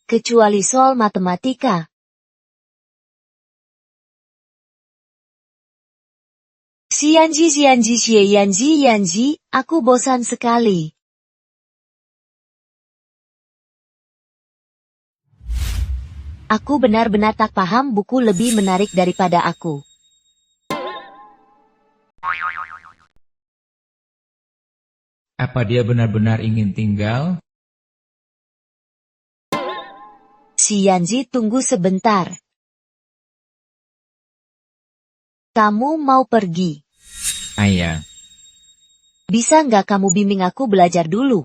Kecuali soal matematika. Yanji, aku bosan sekali. Aku benar-benar tak paham, buku lebih menarik daripada aku. Apa dia benar-benar ingin tinggal? Yanji, tunggu sebentar. Kamu mau pergi? Ayah. Bisa nggak kamu bimbing aku belajar dulu?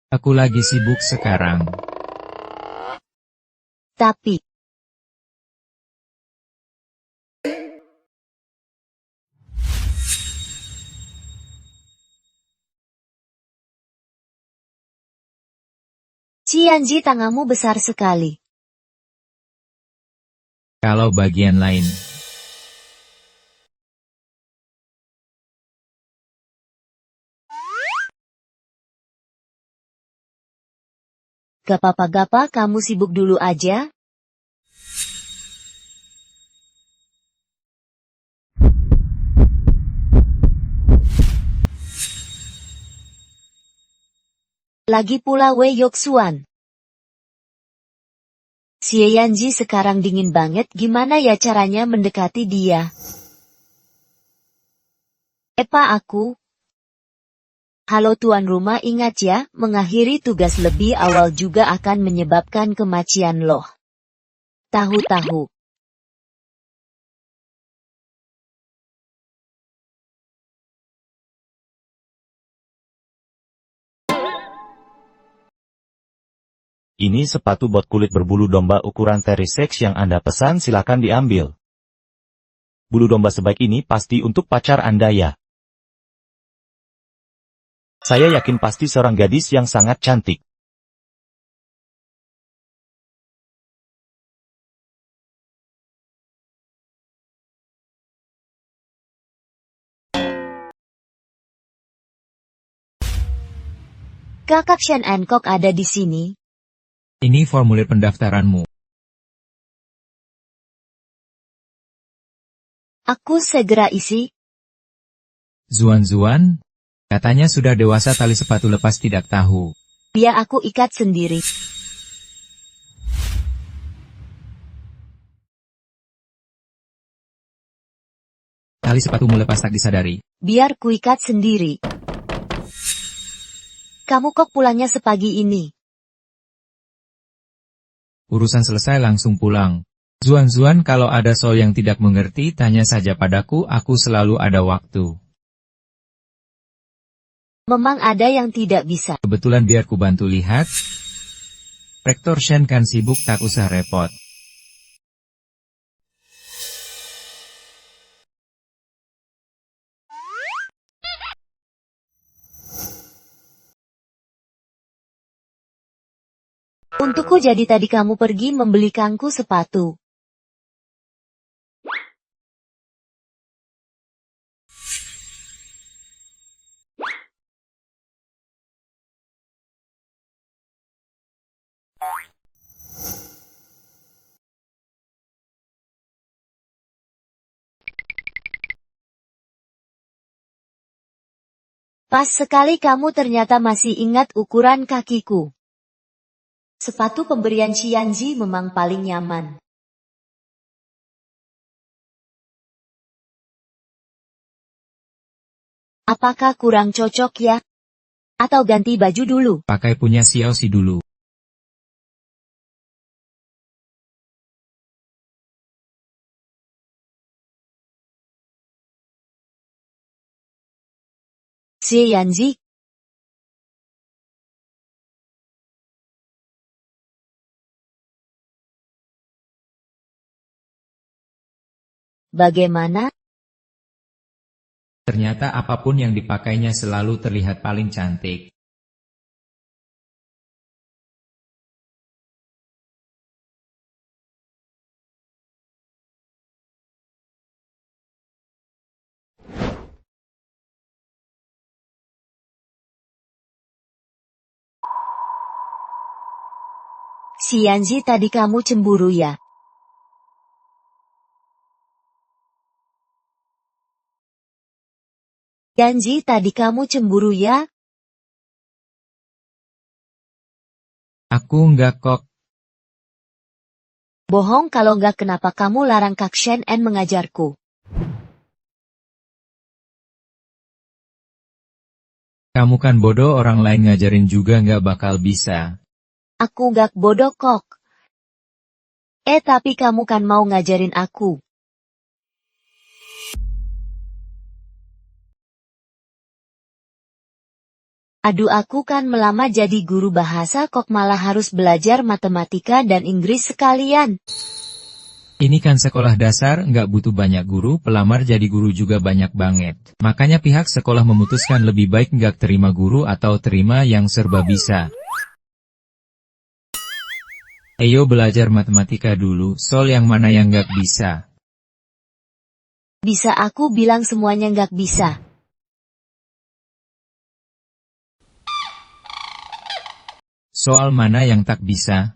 Aku lagi sibuk sekarang. Tapi. Yanji, tanganmu besar sekali. Kalau bagian lain. Gak apa-apa, kamu sibuk dulu aja. Lagi pula Wei Yoksuan. Yanji sekarang dingin banget, gimana ya caranya mendekati dia? Aku. Halo tuan rumah, ingat ya, mengakhiri tugas lebih awal juga akan menyebabkan kematian loh. Tahu-tahu. Ini sepatu bot kulit berbulu domba ukuran 36 yang Anda pesan, silakan diambil. Bulu domba sebaik ini pasti untuk pacar Anda ya. Saya yakin pasti seorang gadis yang sangat cantik. Kakak Shen Kok ada di sini. Ini formulir pendaftaranmu. Aku segera isi. Zuan, katanya sudah dewasa, tali sepatu lepas tidak tahu. Biar aku ikat sendiri. Tali sepatumu lepas tak disadari. Biar ku ikat sendiri. Kamu kok pulangnya sepagi ini? Urusan selesai langsung pulang. Zuan, kalau ada soal yang tidak mengerti, tanya saja padaku, aku selalu ada waktu. Memang ada yang tidak bisa. Kebetulan biar ku bantu lihat. Rektor Shen kan sibuk, tak usah repot. Untukku jadi tadi kamu pergi membelikanku sepatu. Pas sekali kamu ternyata masih ingat ukuran kakiku. Sepatu pemberian Qianzi memang paling nyaman. Apakah kurang cocok ya? Atau ganti baju dulu? Pakai punya Xiaoxi dulu. Qianzi. Bagaimana? Ternyata apapun yang dipakainya selalu terlihat paling cantik. Qianzi, tadi kamu cemburu ya? Qianzi, tadi kamu cemburu ya? Aku enggak kok. Bohong, kalau enggak kenapa kamu larang Kak Shen mengajarku? Kamu kan bodoh, orang lain ngajarin juga nggak bakal bisa. Aku enggak bodoh kok. Tapi kamu kan mau ngajarin aku. Aduh, aku kan melamar jadi guru bahasa kok malah harus belajar matematika dan Inggris sekalian. Ini kan sekolah dasar, nggak butuh banyak guru, pelamar jadi guru juga banyak banget. Makanya pihak sekolah memutuskan lebih baik nggak terima guru atau terima yang serba bisa. Ayo belajar matematika dulu, soal yang mana yang nggak bisa. Bisa, aku bilang semuanya nggak bisa. Soal mana yang tak bisa?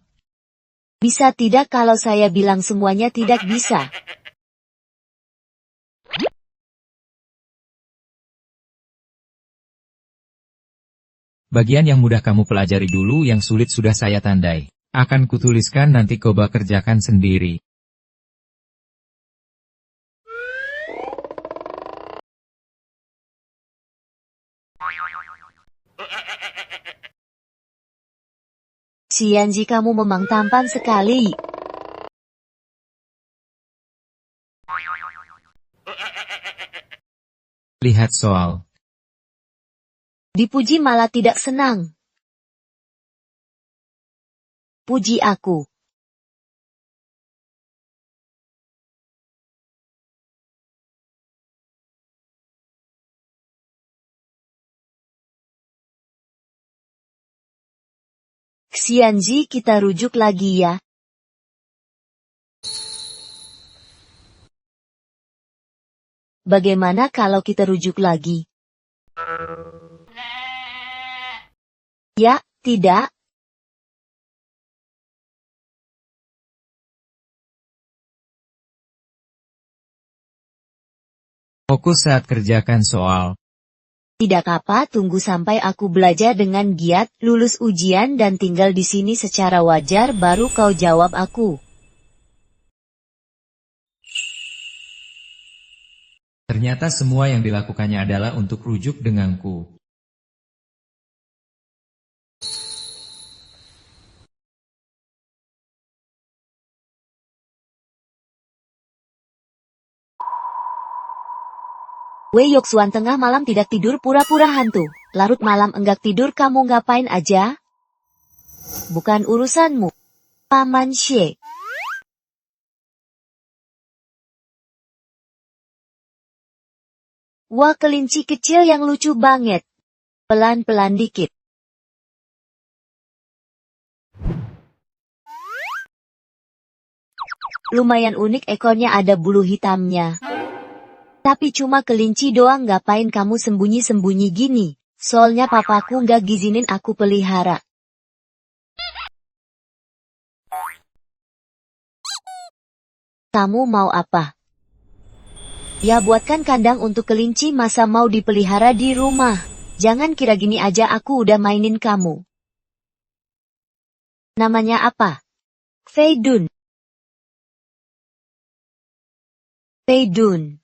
Bisa tidak kalau saya bilang semuanya tidak bisa? Bagian yang mudah kamu pelajari dulu, yang sulit sudah saya tandai. Akan kutuliskan, nanti coba kerjakan sendiri. Qianzi, kamu memang tampan sekali. Lihat soal. Dipuji malah tidak senang. puji aku. Xianzi, kita rujuk lagi ya. Bagaimana kalau kita rujuk lagi? Ya, tidak. Fokus saat kerjakan soal. Tidak apa, tunggu sampai aku belajar dengan giat, lulus ujian dan tinggal di sini secara wajar baru kau jawab aku. Ternyata semua yang dilakukannya adalah untuk rujuk denganku. Wei Yoksuan, tengah malam tidak tidur pura-pura hantu. Larut malam enggak tidur, kamu ngapain aja? Bukan urusanmu. Paman Xie. Wah, kelinci kecil yang lucu banget. Pelan-pelan dikit. Lumayan unik, ekornya ada bulu hitamnya. Tapi cuma kelinci doang, ngapain kamu sembunyi-sembunyi gini? Soalnya papaku nggak ngizinin aku pelihara. Kamu mau apa? Ya, buatkan kandang untuk kelinci, masa mau dipelihara di rumah? Jangan kira gini aja aku udah mainin kamu. Namanya apa? Fei Dun. Fei Dun.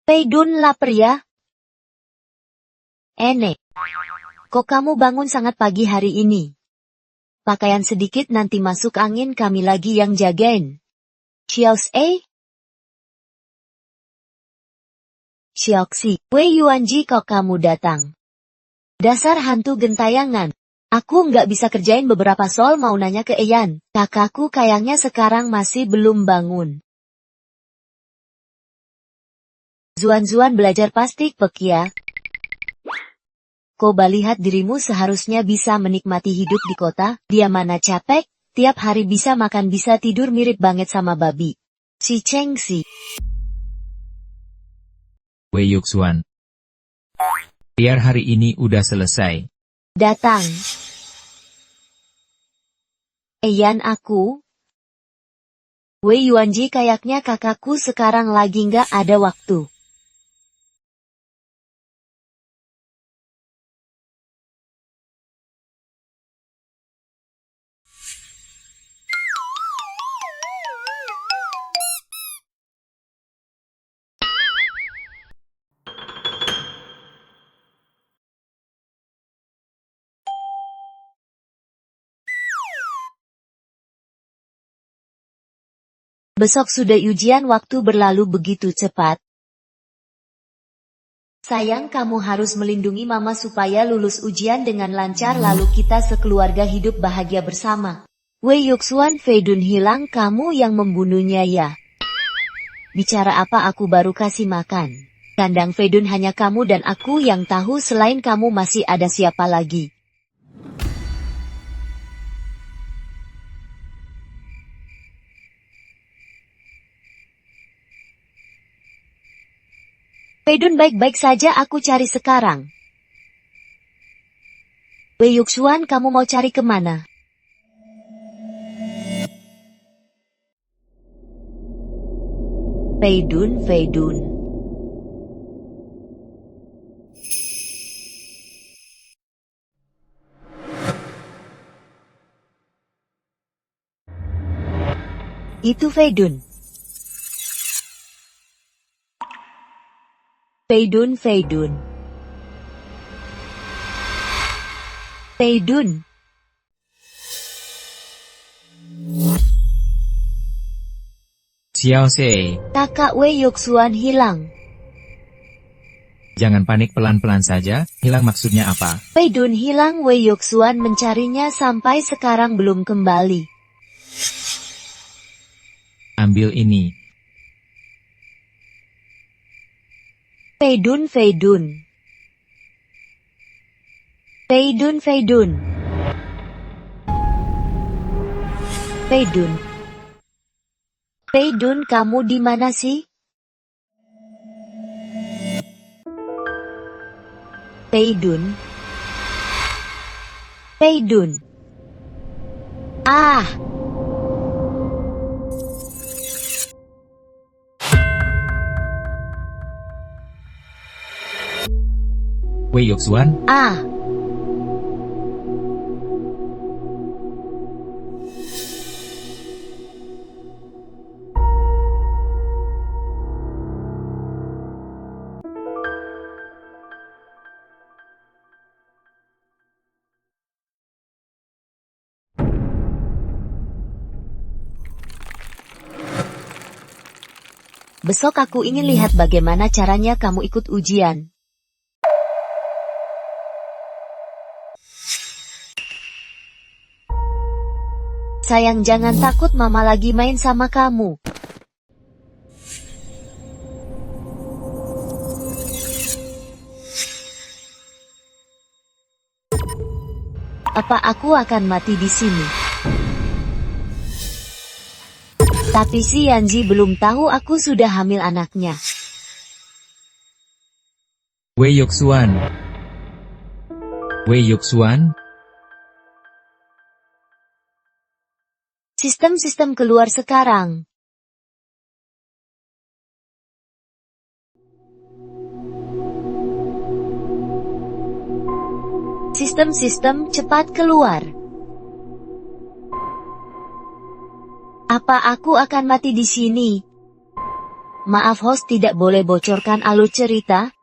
Fei Dun lapar ya? Enek. Kok kamu bangun sangat pagi hari ini? Pakaian sedikit, nanti masuk angin, kami lagi yang jagain. Xiaos Xiaoxi, Wei Yuanji, kok kamu datang? Dasar hantu gentayangan. Aku nggak bisa kerjain beberapa soal, mau nanya ke Eyan. Kakakku kayaknya sekarang masih belum bangun. Zuan-Zuan belajar pasti pek ya. Coba lihat dirimu, seharusnya bisa menikmati hidup di kota, dia mana capek, tiap hari bisa makan bisa tidur, mirip banget sama babi. Si Chengxi. Wei Yoksuan. Biar hari ini udah selesai. Datang. Eyan, aku. Wei Yuanji, kayaknya kakakku sekarang lagi nggak ada waktu. Besok sudah ujian, waktu berlalu begitu cepat. Sayang, kamu harus melindungi mama supaya lulus ujian dengan lancar, lalu kita sekeluarga hidup bahagia bersama. Wei Yoksuan, Fei Dun hilang, kamu yang membunuhnya ya? Bicara apa, aku baru kasih makan. Kandang Fei Dun hanya kamu dan aku yang tahu, selain kamu masih ada siapa lagi? Fei Dun baik-baik saja, aku cari sekarang. Wei Yoksuan, kamu mau cari kemana? Fei Dun, Fei Dun. Itu Fei Dun. Fei Dun, Fei Dun. Fei Dun. Xiao Sei. Kakak Wei Yoksuan hilang. Jangan panik, pelan-pelan saja. Hilang maksudnya apa? Fei Dun hilang, Wei Yuxuan mencarinya sampai sekarang belum kembali. Ambil ini. Fei Dun, Fei Dun. Fei Dun, Fei Dun. Fei Dun. Fei Dun, kamu di mana sih? Fei Dun. Fei Dun. Ah! Wei Yuxuan, Ah! Besok aku ingin lihat bagaimana caranya kamu ikut ujian. Sayang, jangan takut, mama lagi main sama kamu. Apa aku akan mati di sini? Tapi si Yanji belum tahu aku sudah hamil anaknya. Wei Yuxuan. Wei Yuxuan, Sistem-sistem keluar sekarang. Sistem-sistem cepat keluar. Apa aku akan mati di sini? Maaf host, tidak boleh bocorkan alur cerita.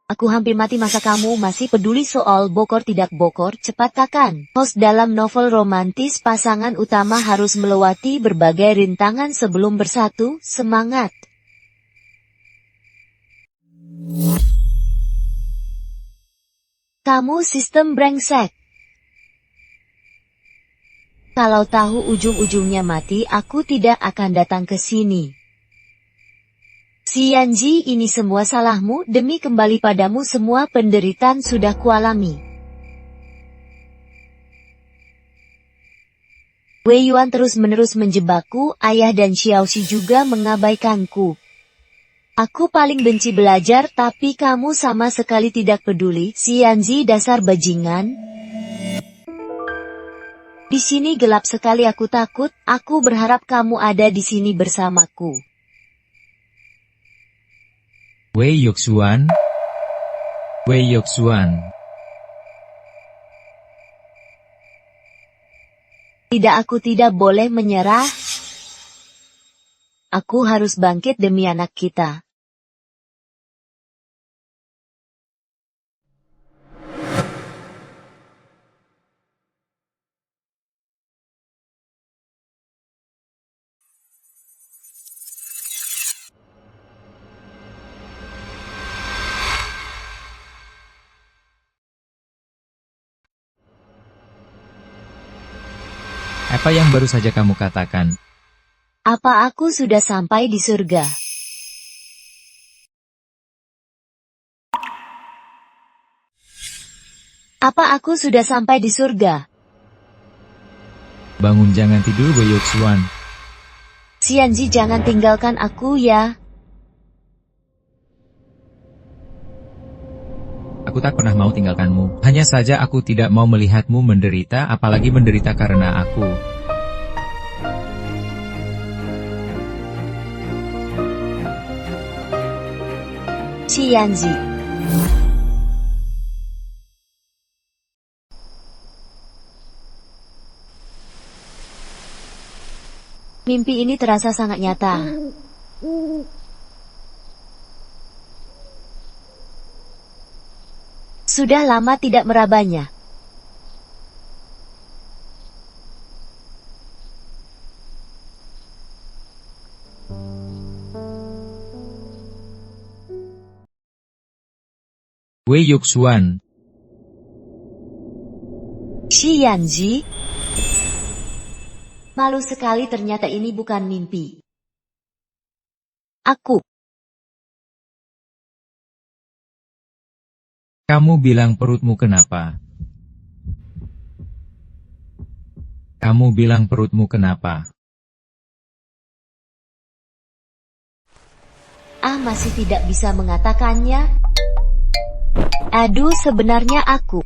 Aku hampir mati, masa kamu masih peduli soal bokor tidak bokor? Cepat katakan. Host, dalam novel romantis pasangan utama harus melewati berbagai rintangan sebelum bersatu. Semangat. Kamu sistem brengsek. Kalau tahu ujung-ujungnya mati, aku tidak akan datang ke sini. Si Yanji, ini semua salahmu, demi kembali padamu semua penderitaan sudah kualami. Wei Yuan terus-menerus menjebakku, ayah dan Xiaoxi juga mengabaikanku. Aku paling benci belajar, tapi kamu sama sekali tidak peduli. Si Yanji, dasar bajingan. Di sini gelap sekali, aku takut. Aku berharap kamu ada di sini bersamaku. Wei Yuxuan. Wei Yuxuan. Tidak, aku tidak boleh menyerah. Aku harus bangkit demi anak kita. Apa yang baru saja kamu katakan? Apa aku sudah sampai di surga? Apa aku sudah sampai di surga? Bangun, jangan tidur, Wei Yuxuan. Si Yanji, jangan tinggalkan aku ya. Aku tak pernah mau tinggalkanmu. Hanya saja aku tidak mau melihatmu menderita, apalagi menderita karena aku. Si Yanji. Mimpi ini terasa sangat nyata. Sudah lama tidak merabanya. Wei Yuxuan. Shi Yanzi? Malu sekali, ternyata ini bukan mimpi. Aku. Kamu bilang perutmu kenapa? Kamu bilang perutmu kenapa? Masih tidak bisa mengatakannya. Aduh, sebenarnya aku.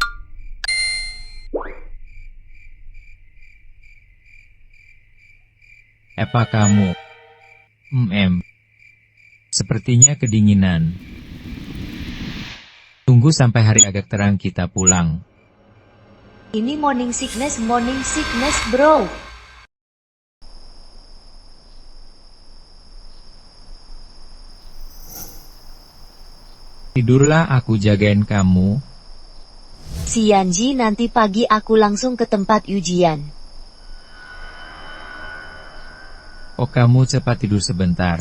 Apa kamu? Sepertinya kedinginan. Tunggu sampai hari agak terang kita pulang. Ini morning sickness, bro. Tidurlah, aku jagain kamu. Si Yanji, nanti pagi aku langsung ke tempat ujian. Oh, kamu cepat tidur sebentar.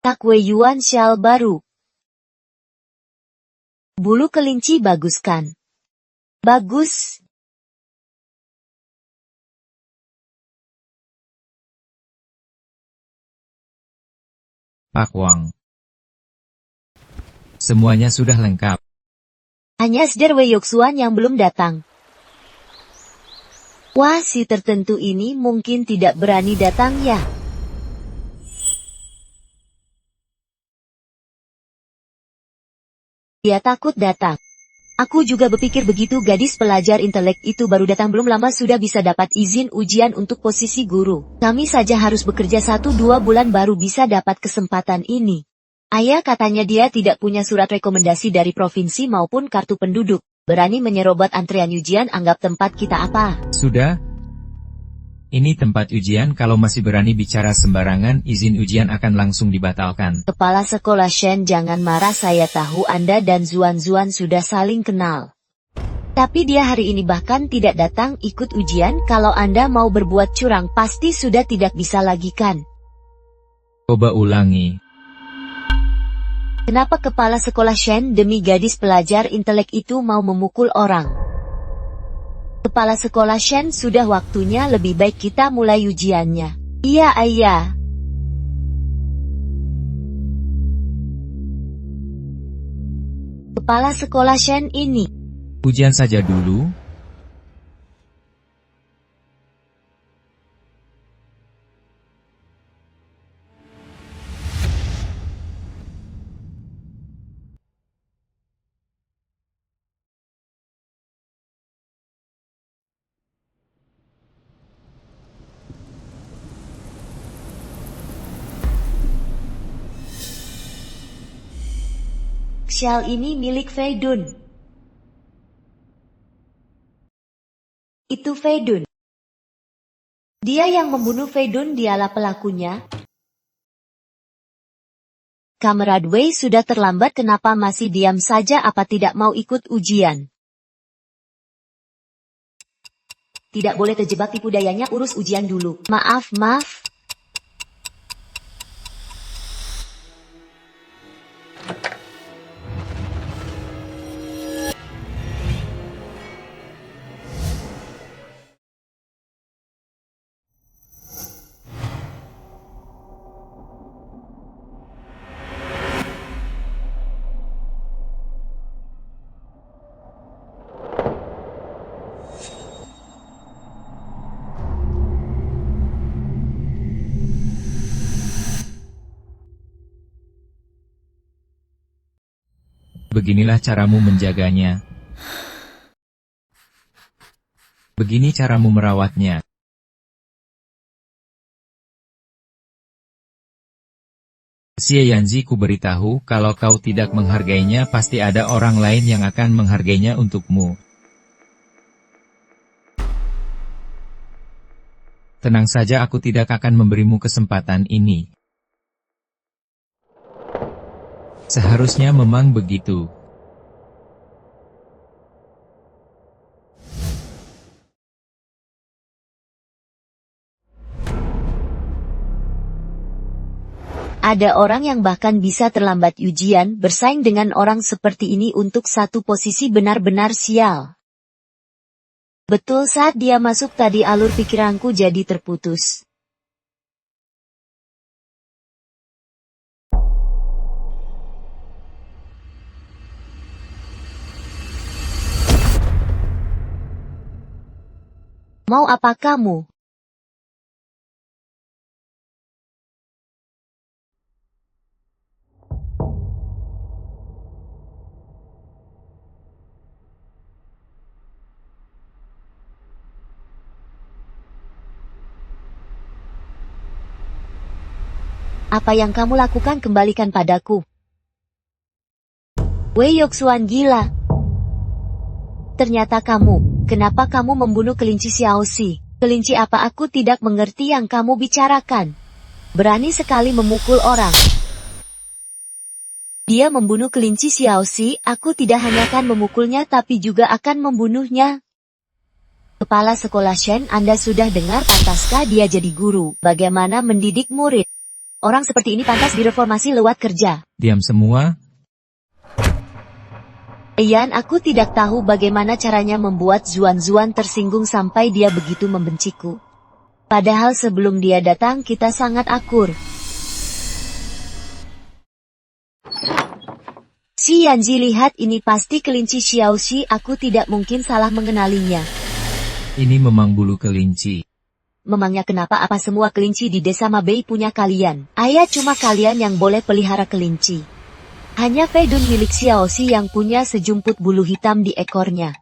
Tak Wei Yuan shawl baru. Bulu kelinci bagus kan? Bagus. Pak Wang. Semuanya sudah lengkap. Hanya Sder Wei Yuxuan yang belum datang. Wah, si tertentu ini mungkin tidak berani datang ya. Dia takut datang. Aku juga berpikir begitu, gadis pelajar intelek itu baru datang belum lama sudah bisa dapat izin ujian untuk posisi guru. Kami saja harus bekerja 1-2 bulan baru bisa dapat kesempatan ini. Ayah katanya dia tidak punya surat rekomendasi dari provinsi maupun kartu penduduk. Berani menyerobot antrian ujian, anggap tempat kita apa? Sudah? Ini tempat ujian, kalau masih berani bicara sembarangan, izin ujian akan langsung dibatalkan. Kepala sekolah Shen, jangan marah, saya tahu Anda dan Zuan sudah saling kenal. Tapi dia hari ini bahkan tidak datang ikut ujian, kalau Anda mau berbuat curang pasti sudah tidak bisa lagi kan? Coba ulangi. Kenapa kepala sekolah Shen demi gadis pelajar intelek itu mau memukul orang? Kepala sekolah Shen, sudah waktunya, lebih baik kita mulai ujiannya. Iya, ayah. Kepala sekolah Shen ini. Ujian saja dulu. Shawl ini milik Fei Dun. Itu Fei Dun. Dia yang membunuh Fei Dun, dialah pelakunya. Kamerad Wei, sudah terlambat, kenapa masih diam saja, apa tidak mau ikut ujian? Tidak boleh terjebak tipu dayanya, urus ujian dulu. Maaf. Beginilah caramu menjaganya. Begini caramu merawatnya. Xie Yanzi, ku beritahu, kalau kau tidak menghargainya pasti ada orang lain yang akan menghargainya untukmu. Tenang saja, aku tidak akan memberimu kesempatan ini. Seharusnya memang begitu. Ada orang yang bahkan bisa terlambat ujian, bersaing dengan orang seperti ini untuk satu posisi benar-benar sial. Betul saat dia masuk tadi alur pikiranku jadi terputus. Mau apa kamu? Apa yang kamu lakukan kembalikan padaku. Wei Yoksuan gila. Ternyata kamu, kenapa kamu membunuh kelinci Xiaoxi? Kelinci apa aku tidak mengerti yang kamu bicarakan? Berani sekali memukul orang. Dia membunuh kelinci Xiaoxi, aku tidak hanya akan memukulnya tapi juga akan membunuhnya. Kepala sekolah Shen, Anda sudah dengar pantaskah dia jadi guru? Bagaimana mendidik murid? Orang seperti ini pantas direformasi lewat kerja. Diam semua. Ian, aku tidak tahu bagaimana caranya membuat Zuan-Zuan tersinggung sampai dia begitu membenciku. Padahal sebelum dia datang kita sangat akur. Si Yanji, lihat ini pasti kelinci Xiaoxi, aku tidak mungkin salah mengenalinya. Ini memang bulu kelinci. Memangnya kenapa apa semua kelinci di desa Mabei punya kalian? Ayah cuma kalian yang boleh pelihara kelinci. Hanya Fei Dun milik Xiaoxi yang punya sejumput bulu hitam di ekornya.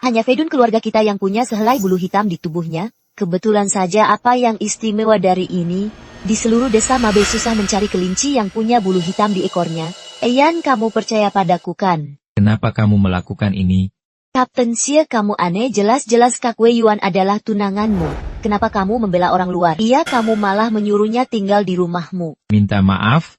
Hanya Fei Dun keluarga kita yang punya sehelai bulu hitam di tubuhnya. Kebetulan saja apa yang istimewa dari ini, di seluruh desa Mabei susah mencari kelinci yang punya bulu hitam di ekornya. Ian, kamu percaya padaku kan? Kenapa kamu melakukan ini? Kapten Xie, kamu aneh, jelas-jelas Kak Wei Yuan adalah tunanganmu. Kenapa kamu membela orang luar? Iya, kamu malah menyuruhnya tinggal di rumahmu. Minta maaf?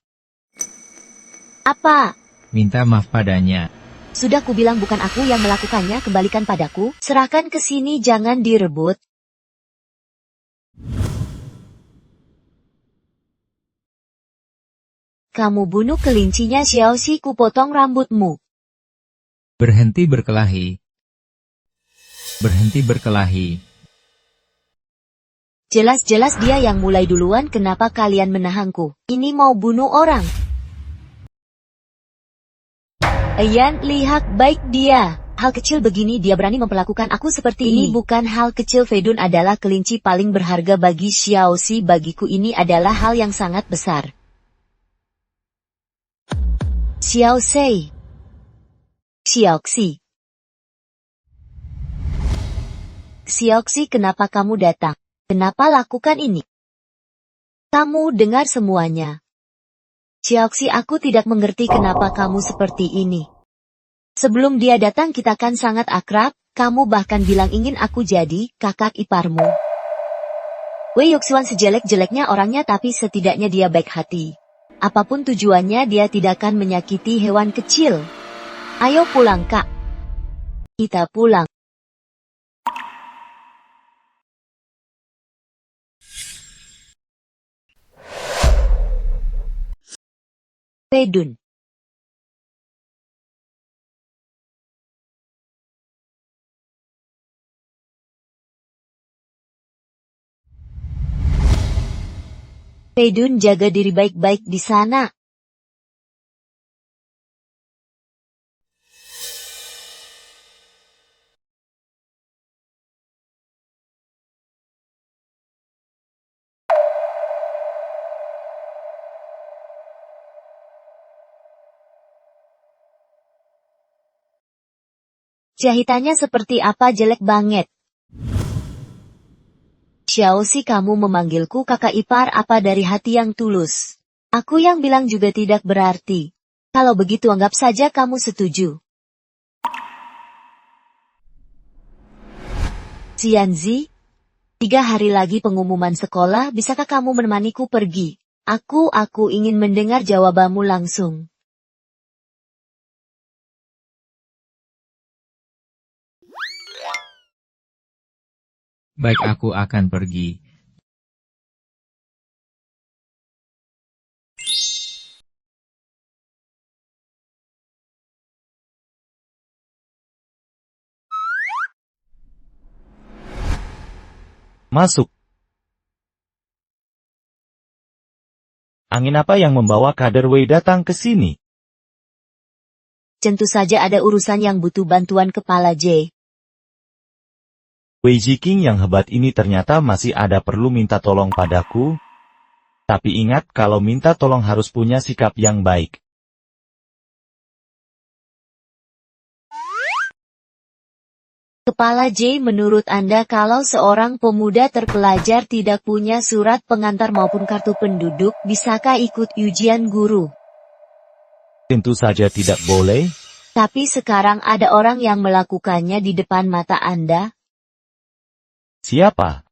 Apa? Minta maaf padanya. Sudah kubilang bukan aku yang melakukannya, kembalikan padaku. Serahkan ke sini, jangan direbut. Kamu bunuh kelincinya Xiaoxi, kupotong rambutmu. Berhenti berkelahi. Berhenti berkelahi. Jelas-jelas dia yang mulai duluan, kenapa kalian menahanku? Ini mau bunuh orang. Ian, lihat baik dia. Hal kecil begini dia berani memperlakukan aku seperti ini. Bukan hal kecil, Fei Dun adalah kelinci paling berharga bagi Xiaoxi, bagiku ini adalah hal yang sangat besar. Xiaoxi. Xiaoxi. Xiaoxi, kenapa kamu datang? Kenapa lakukan ini? Kamu dengar semuanya. Xiaoxi, aku tidak mengerti kenapa kamu seperti ini. Sebelum dia datang kita kan sangat akrab, kamu bahkan bilang ingin aku jadi kakak iparmu. Wei Yoksuan sejelek-jeleknya orangnya tapi setidaknya dia baik hati. Apapun tujuannya dia tidak akan menyakiti hewan kecil. Ayo pulang, Kak. Kita pulang. Fei Dun. Fei Dun, jaga diri baik-baik di sana. Jahitannya seperti apa, jelek banget. Xiaoxi, kamu memanggilku kakak ipar apa dari hati yang tulus? Aku yang bilang juga tidak berarti. Kalau begitu anggap saja kamu setuju. Xianzi, 3 hari lagi pengumuman sekolah, bisakah kamu menemaniku pergi? Aku ingin mendengar jawabanmu langsung. Baik, aku akan pergi. Masuk. Angin apa yang membawa Kader Wei datang ke sini? Tentu saja ada urusan yang butuh bantuan Kepala J. Wei Jiking yang hebat ini ternyata masih ada perlu minta tolong padaku. Tapi ingat kalau minta tolong harus punya sikap yang baik. Kepala J, menurut Anda kalau seorang pemuda terpelajar tidak punya surat pengantar maupun kartu penduduk, bisakah ikut ujian guru? Tentu saja tidak boleh. Tapi sekarang ada orang yang melakukannya di depan mata Anda. Siapa?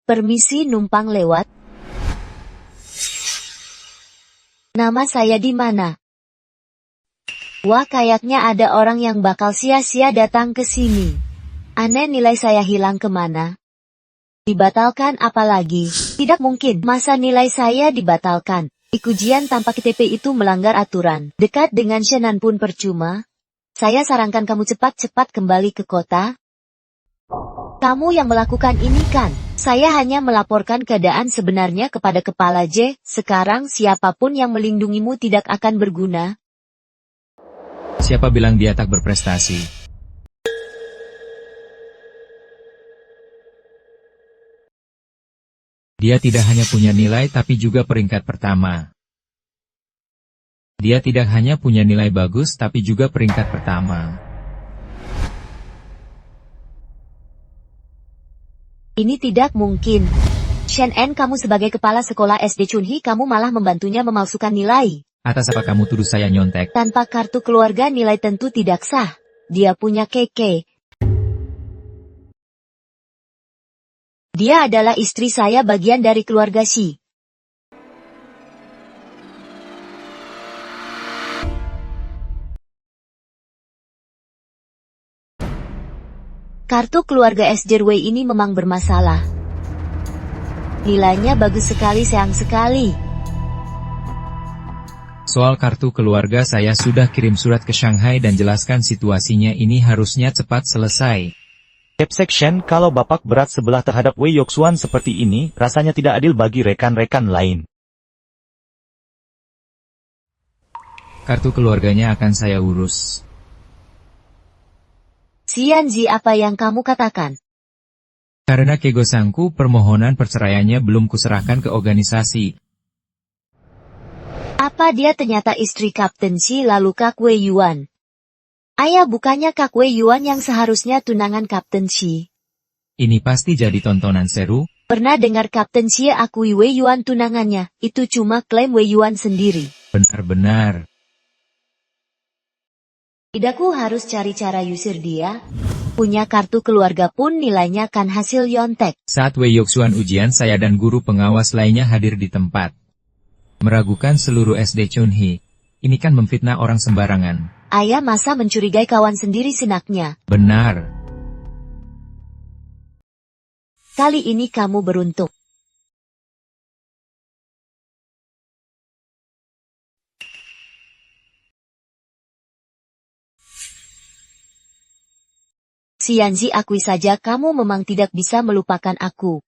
Permisi numpang lewat. Nama saya di mana? Wah, kayaknya ada orang yang bakal sia-sia datang ke sini. Aneh, nilai saya hilang kemana? Dibatalkan apalagi? Tidak mungkin, masa nilai saya dibatalkan? Ujian tanpa KTP itu melanggar aturan. Dekat dengan Shenan pun percuma. Saya sarankan kamu cepat-cepat kembali ke kota. Kamu yang melakukan ini kan? Saya hanya melaporkan keadaan sebenarnya kepada Kepala J. Sekarang siapapun yang melindungimu tidak akan berguna. Siapa bilang dia tak berprestasi? Dia tidak hanya punya nilai tapi juga peringkat pertama. Dia tidak hanya punya nilai bagus tapi juga peringkat pertama. Ini tidak mungkin. Shen En, kamu sebagai kepala sekolah SD Chunhee, kamu malah membantunya memalsukan nilai. Atas apa kamu tuduh saya nyontek? Tanpa kartu keluarga nilai tentu tidak sah. Dia punya KK. Dia adalah istri saya, bagian dari keluarga Shi. Kartu keluarga SD Wei ini memang bermasalah. Nilainya bagus sekali, sayang sekali. Soal kartu keluarga saya sudah kirim surat ke Shanghai dan jelaskan situasinya, ini harusnya cepat selesai. Section, kalau Bapak berat sebelah terhadap Wei Yoxuan seperti ini, rasanya tidak adil bagi rekan-rekan lain. Kartu keluarganya akan saya urus. Xianzi, apa yang kamu katakan? Karena kegosangku, permohonan perceraiannya belum kuserahkan ke organisasi. Apa dia ternyata istri Kapten Shi lalu Kak Wei Yuan? Ayah, bukannya Kak Wei Yuan yang seharusnya tunangan Kapten Shi? Ini pasti jadi tontonan seru. Pernah dengar Kapten Shi akui Wei Yuan tunangannya? Itu cuma klaim Wei Yuan sendiri. Benar-benar. Tidakku harus cari cara usir dia. Punya kartu keluarga pun nilainya kan hasil yontek. Saat Wei Yoxuan ujian, saya dan guru pengawas lainnya hadir di tempat. Meragukan seluruh SD Chunhee. Ini kan memfitnah orang sembarangan. Ayah masa mencurigai kawan sendiri sinaknya. Benar. Kali ini kamu beruntung. Xianzi, akui saja kamu memang tidak bisa melupakan aku.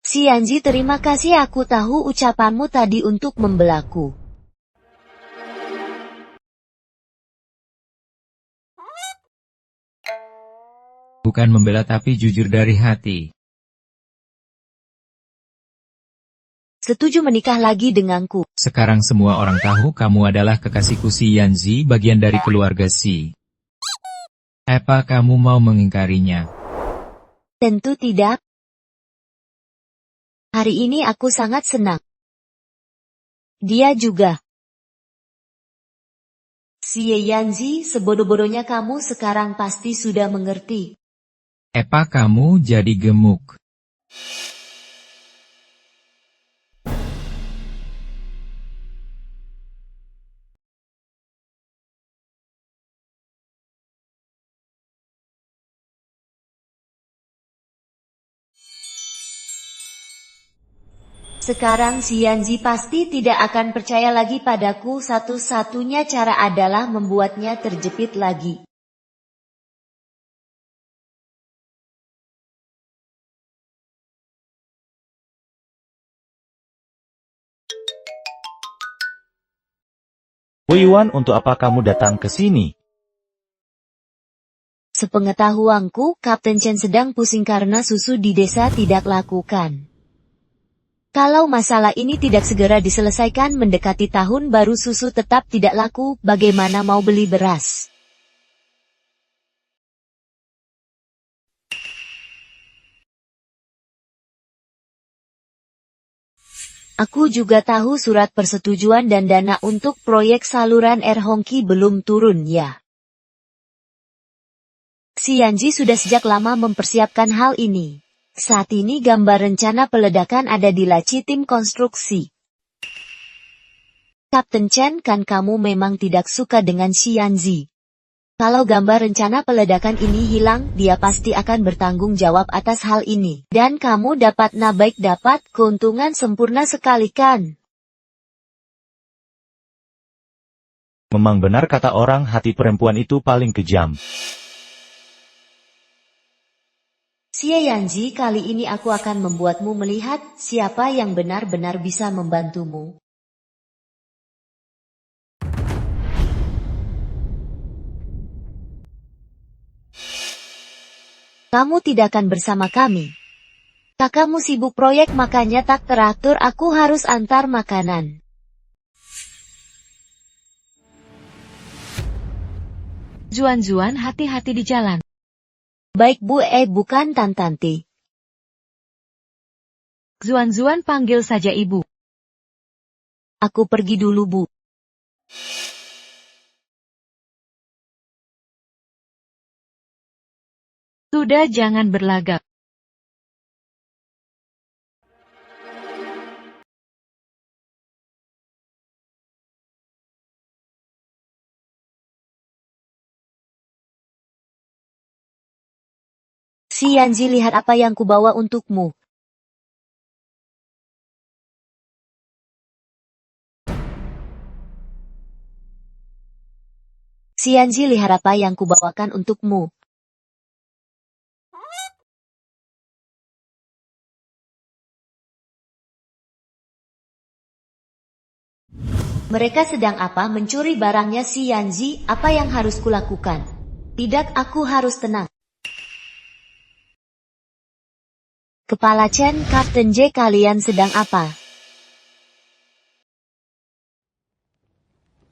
Xianzi, terima kasih, aku tahu ucapanmu tadi untuk membelaku. Bukan membela tapi jujur dari hati. Setuju menikah lagi denganku. Sekarang semua orang tahu kamu adalah kekasihku si Yanzi, bagian dari keluarga Si. Apa kamu mau mengingkarinya? Tentu tidak. Hari ini aku sangat senang. Dia juga. Si Yanzi, sebodoh-bodohnya kamu sekarang pasti sudah mengerti. Apa kamu jadi gemuk? Sekarang si Yanzi pasti tidak akan percaya lagi padaku. Satu-satunya cara adalah membuatnya terjepit lagi. Wei Yuan, untuk apa kamu datang ke sini? Sepengetahuanku, Kapten Chen sedang pusing karena susu di desa tidak lakukan. Kalau masalah ini tidak segera diselesaikan mendekati tahun baru susu tetap tidak laku, bagaimana mau beli beras? Aku juga tahu surat persetujuan dan dana untuk proyek saluran air Hongqi belum turun ya. Si Yanji sudah sejak lama mempersiapkan hal ini. Saat ini gambar rencana peledakan ada di laci tim konstruksi. Kapten Chen, kan kamu memang tidak suka dengan si Yanji. Kalau gambar rencana peledakan ini hilang, dia pasti akan bertanggung jawab atas hal ini. Dan kamu dapat dapat keuntungan sempurna sekali kan? Memang benar kata orang, hati perempuan itu paling kejam. Xie Yanji, kali ini aku akan membuatmu melihat siapa yang benar-benar bisa membantumu. Kamu tidak akan bersama kami. Kakakmu sibuk proyek makanya tak teratur, aku harus antar makanan. Zuan-Zuan, hati-hati di jalan. Baik Bu, bukan Tantanti. Zuan-Zuan, panggil saja ibu. Aku pergi dulu Bu. Sudah, jangan berlagak. Si Yanji, lihat apa yang kubawa untukmu. Si Yanji, lihat apa yang kubawakan untukmu. Mereka sedang apa? Mencuri barangnya si Yanji. Apa yang harus kulakukan? Tidak, aku harus tenang. Kepala Chen, Kapten J, kalian sedang apa?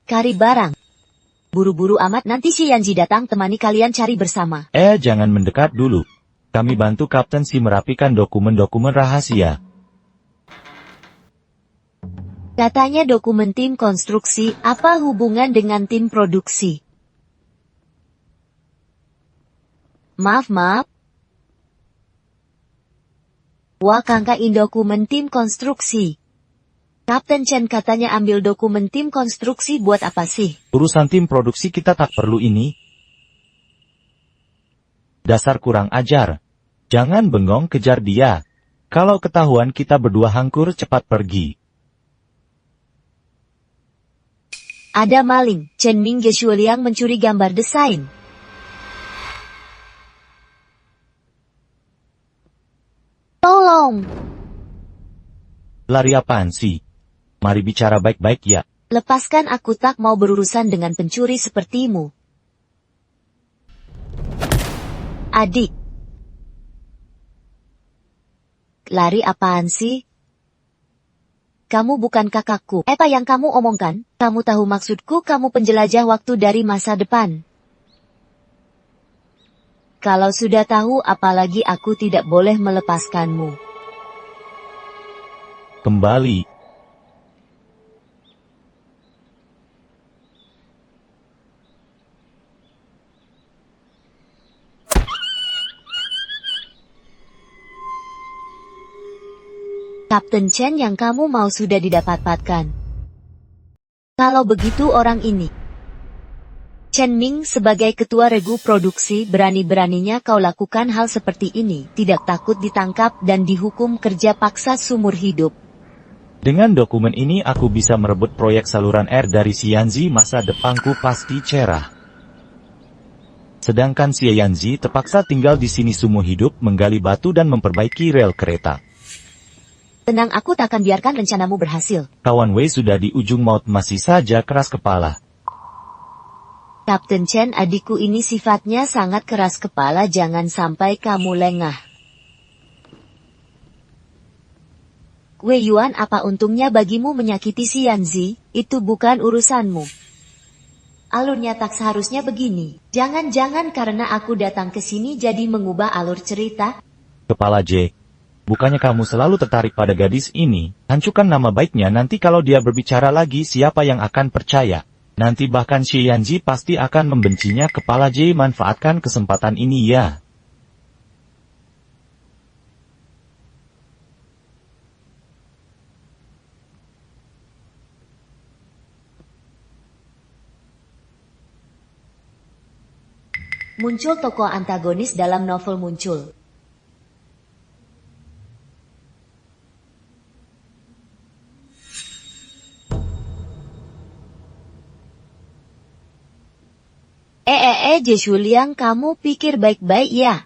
Cari barang. Buru-buru amat, nanti si Yanji datang temani kalian cari bersama. Jangan mendekat dulu. Kami bantu Kapten Si merapikan dokumen-dokumen rahasia. Katanya dokumen tim konstruksi, apa hubungan dengan tim produksi? Maaf. Wah, kangkain dokumen tim konstruksi. Kapten Chen katanya ambil dokumen tim konstruksi buat apa sih? Urusan tim produksi kita tak perlu ini. Dasar kurang ajar. Jangan bengong, kejar dia. Kalau ketahuan kita berdua hangkur, cepat pergi. Ada maling, Chen Ming Geshuliang mencuri gambar desain. Tolong! Lari apaan sih? Mari bicara baik-baik ya. Lepaskan, aku tak mau berurusan dengan pencuri sepertimu. Adik. Lari apaan sih? Kamu bukan kakakku. Apa yang kamu omongkan? Kamu tahu maksudku, kamu penjelajah waktu dari masa depan. Kalau sudah tahu, apalagi aku tidak boleh melepaskanmu. Kembali. Kapten Chen, yang kamu mau sudah didapatkan. Kalau begitu orang ini. Chen Ming, sebagai ketua regu produksi, berani-beraninya kau lakukan hal seperti ini, tidak takut ditangkap dan dihukum kerja paksa seumur hidup. Dengan dokumen ini aku bisa merebut proyek saluran air dari Xianzi, masa depanku pasti cerah. Sedangkan Xianzi terpaksa tinggal di sini seumur hidup, menggali batu dan memperbaiki rel kereta. Tenang, aku takkan biarkan rencanamu berhasil. Kawan Wei sudah di ujung maut masih saja keras kepala. Kapten Chen, adikku ini sifatnya sangat keras kepala, jangan sampai kamu lengah. Wei Yuan, apa untungnya bagimu menyakiti Xianzi? Itu bukan urusanmu. Alurnya tak seharusnya begini. Jangan-jangan karena aku datang ke sini jadi mengubah alur cerita? Kepala J, bukannya kamu selalu tertarik pada gadis ini? Hancurkan nama baiknya, nanti kalau dia berbicara lagi siapa yang akan percaya? Nanti bahkan Xianzi pasti akan membencinya. Kepala J, manfaatkan kesempatan ini ya. Muncul tokoh antagonis dalam novel muncul. Jeshu Liang, kamu pikir baik-baik ya?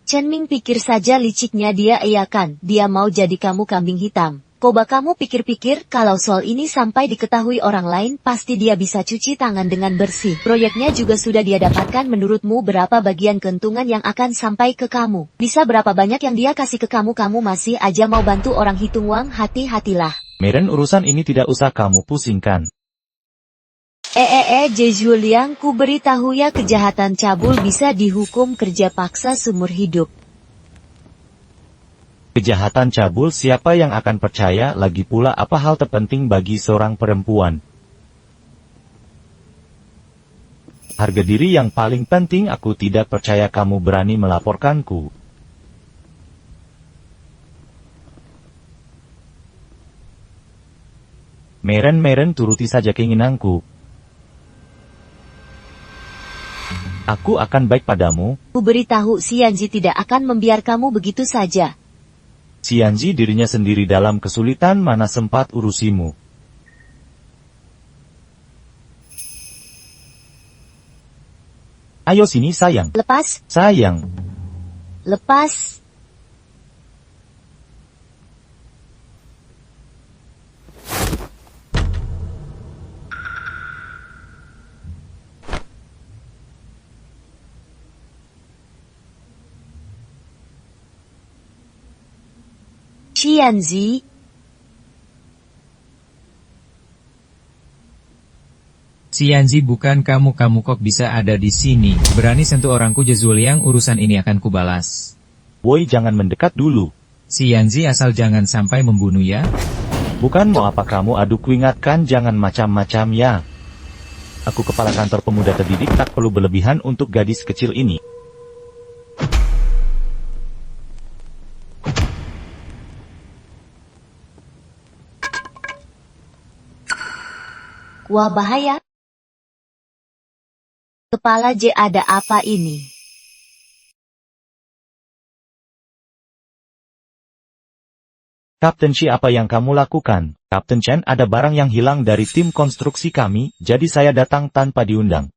Chen Ming pikir saja liciknya dia iakan, dia mau jadi kamu kambing hitam. Coba kamu pikir-pikir, kalau soal ini sampai diketahui orang lain, pasti dia bisa cuci tangan dengan bersih. Proyeknya juga sudah dia dapatkan. Menurutmu berapa bagian keuntungan yang akan sampai ke kamu? Bisa berapa banyak yang dia kasih ke kamu? Kamu masih aja mau bantu orang hitung uang? Hati-hatilah. Meren, urusan ini tidak usah kamu pusingkan. Jeshu Liang, ku beritahu ya, kejahatan cabul bisa dihukum kerja paksa seumur hidup. Kejahatan cabul, siapa yang akan percaya? Lagi pula apa hal terpenting bagi seorang perempuan? Harga diri yang paling penting. Aku tidak percaya kamu berani melaporkanku. Meren, turuti saja keinginanku. Aku akan baik padamu. Ku beritahu, Xianzi tidak akan membiarkanmu begitu saja. Xianzi dirinya sendiri dalam kesulitan, mana sempat urusimu. Ayo sini sayang. Lepas. Sayang. Lepas. Xianzi. Xianzi, bukan kamu kok bisa ada di sini. Berani sentuh orangku Jeshu Liang, urusan ini akan kubalas. Woi, jangan mendekat dulu. Xianzi, asal jangan sampai membunuh ya. Bukan mau apa kamu, aduh kuingatkan jangan macam-macam ya. Aku kepala kantor pemuda terdidik, tak perlu berlebihan untuk gadis kecil ini. Wah, bahaya. Kepala J, ada apa ini? Kapten Shi, apa yang kamu lakukan? Kapten Chen, ada barang yang hilang dari tim konstruksi kami, jadi saya datang tanpa diundang.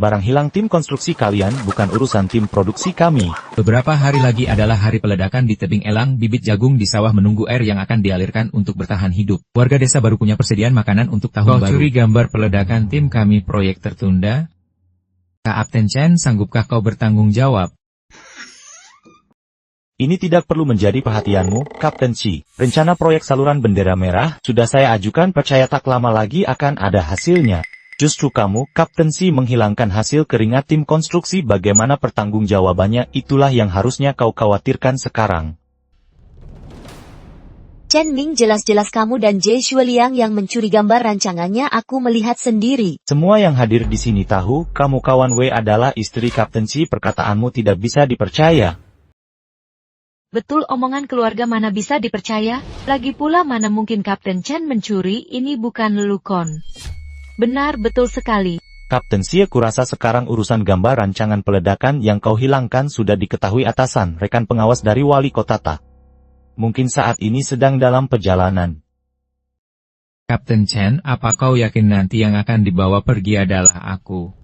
Barang hilang tim konstruksi kalian, bukan urusan tim produksi kami. Beberapa hari lagi adalah hari peledakan di tebing elang. Bibit jagung di sawah menunggu air yang akan dialirkan untuk bertahan hidup. Warga desa baru punya persediaan makanan untuk tahun baru. Kau curi gambar peledakan tim kami, proyek tertunda. Kapten Chen, sanggupkah kau bertanggung jawab? Ini tidak perlu menjadi perhatianmu, Kapten Shi. Rencana proyek saluran bendera merah, sudah saya ajukan, percaya tak lama lagi akan ada hasilnya. Justru kamu, Kapten Shi, menghilangkan hasil keringat tim konstruksi. Bagaimana pertanggungjawabannya? Itulah yang harusnya kau khawatirkan sekarang. Chen Ming, jelas-jelas kamu dan Jeshu Liang yang mencuri gambar rancangannya. Aku melihat sendiri. Semua yang hadir di sini tahu, kamu kawan Wei adalah istri Kapten Shi. Perkataanmu tidak bisa dipercaya. Betul, omongan keluarga mana bisa dipercaya? Lagi pula mana mungkin Kapten Chen mencuri, ini bukan lelukon. Benar, betul sekali. Kapten Shi, kurasa sekarang urusan gambar rancangan peledakan yang kau hilangkan sudah diketahui atasan, rekan pengawas dari wali kota Ta. mungkin saat ini sedang dalam perjalanan. Kapten Chen, apa kau yakin nanti yang akan dibawa pergi adalah aku?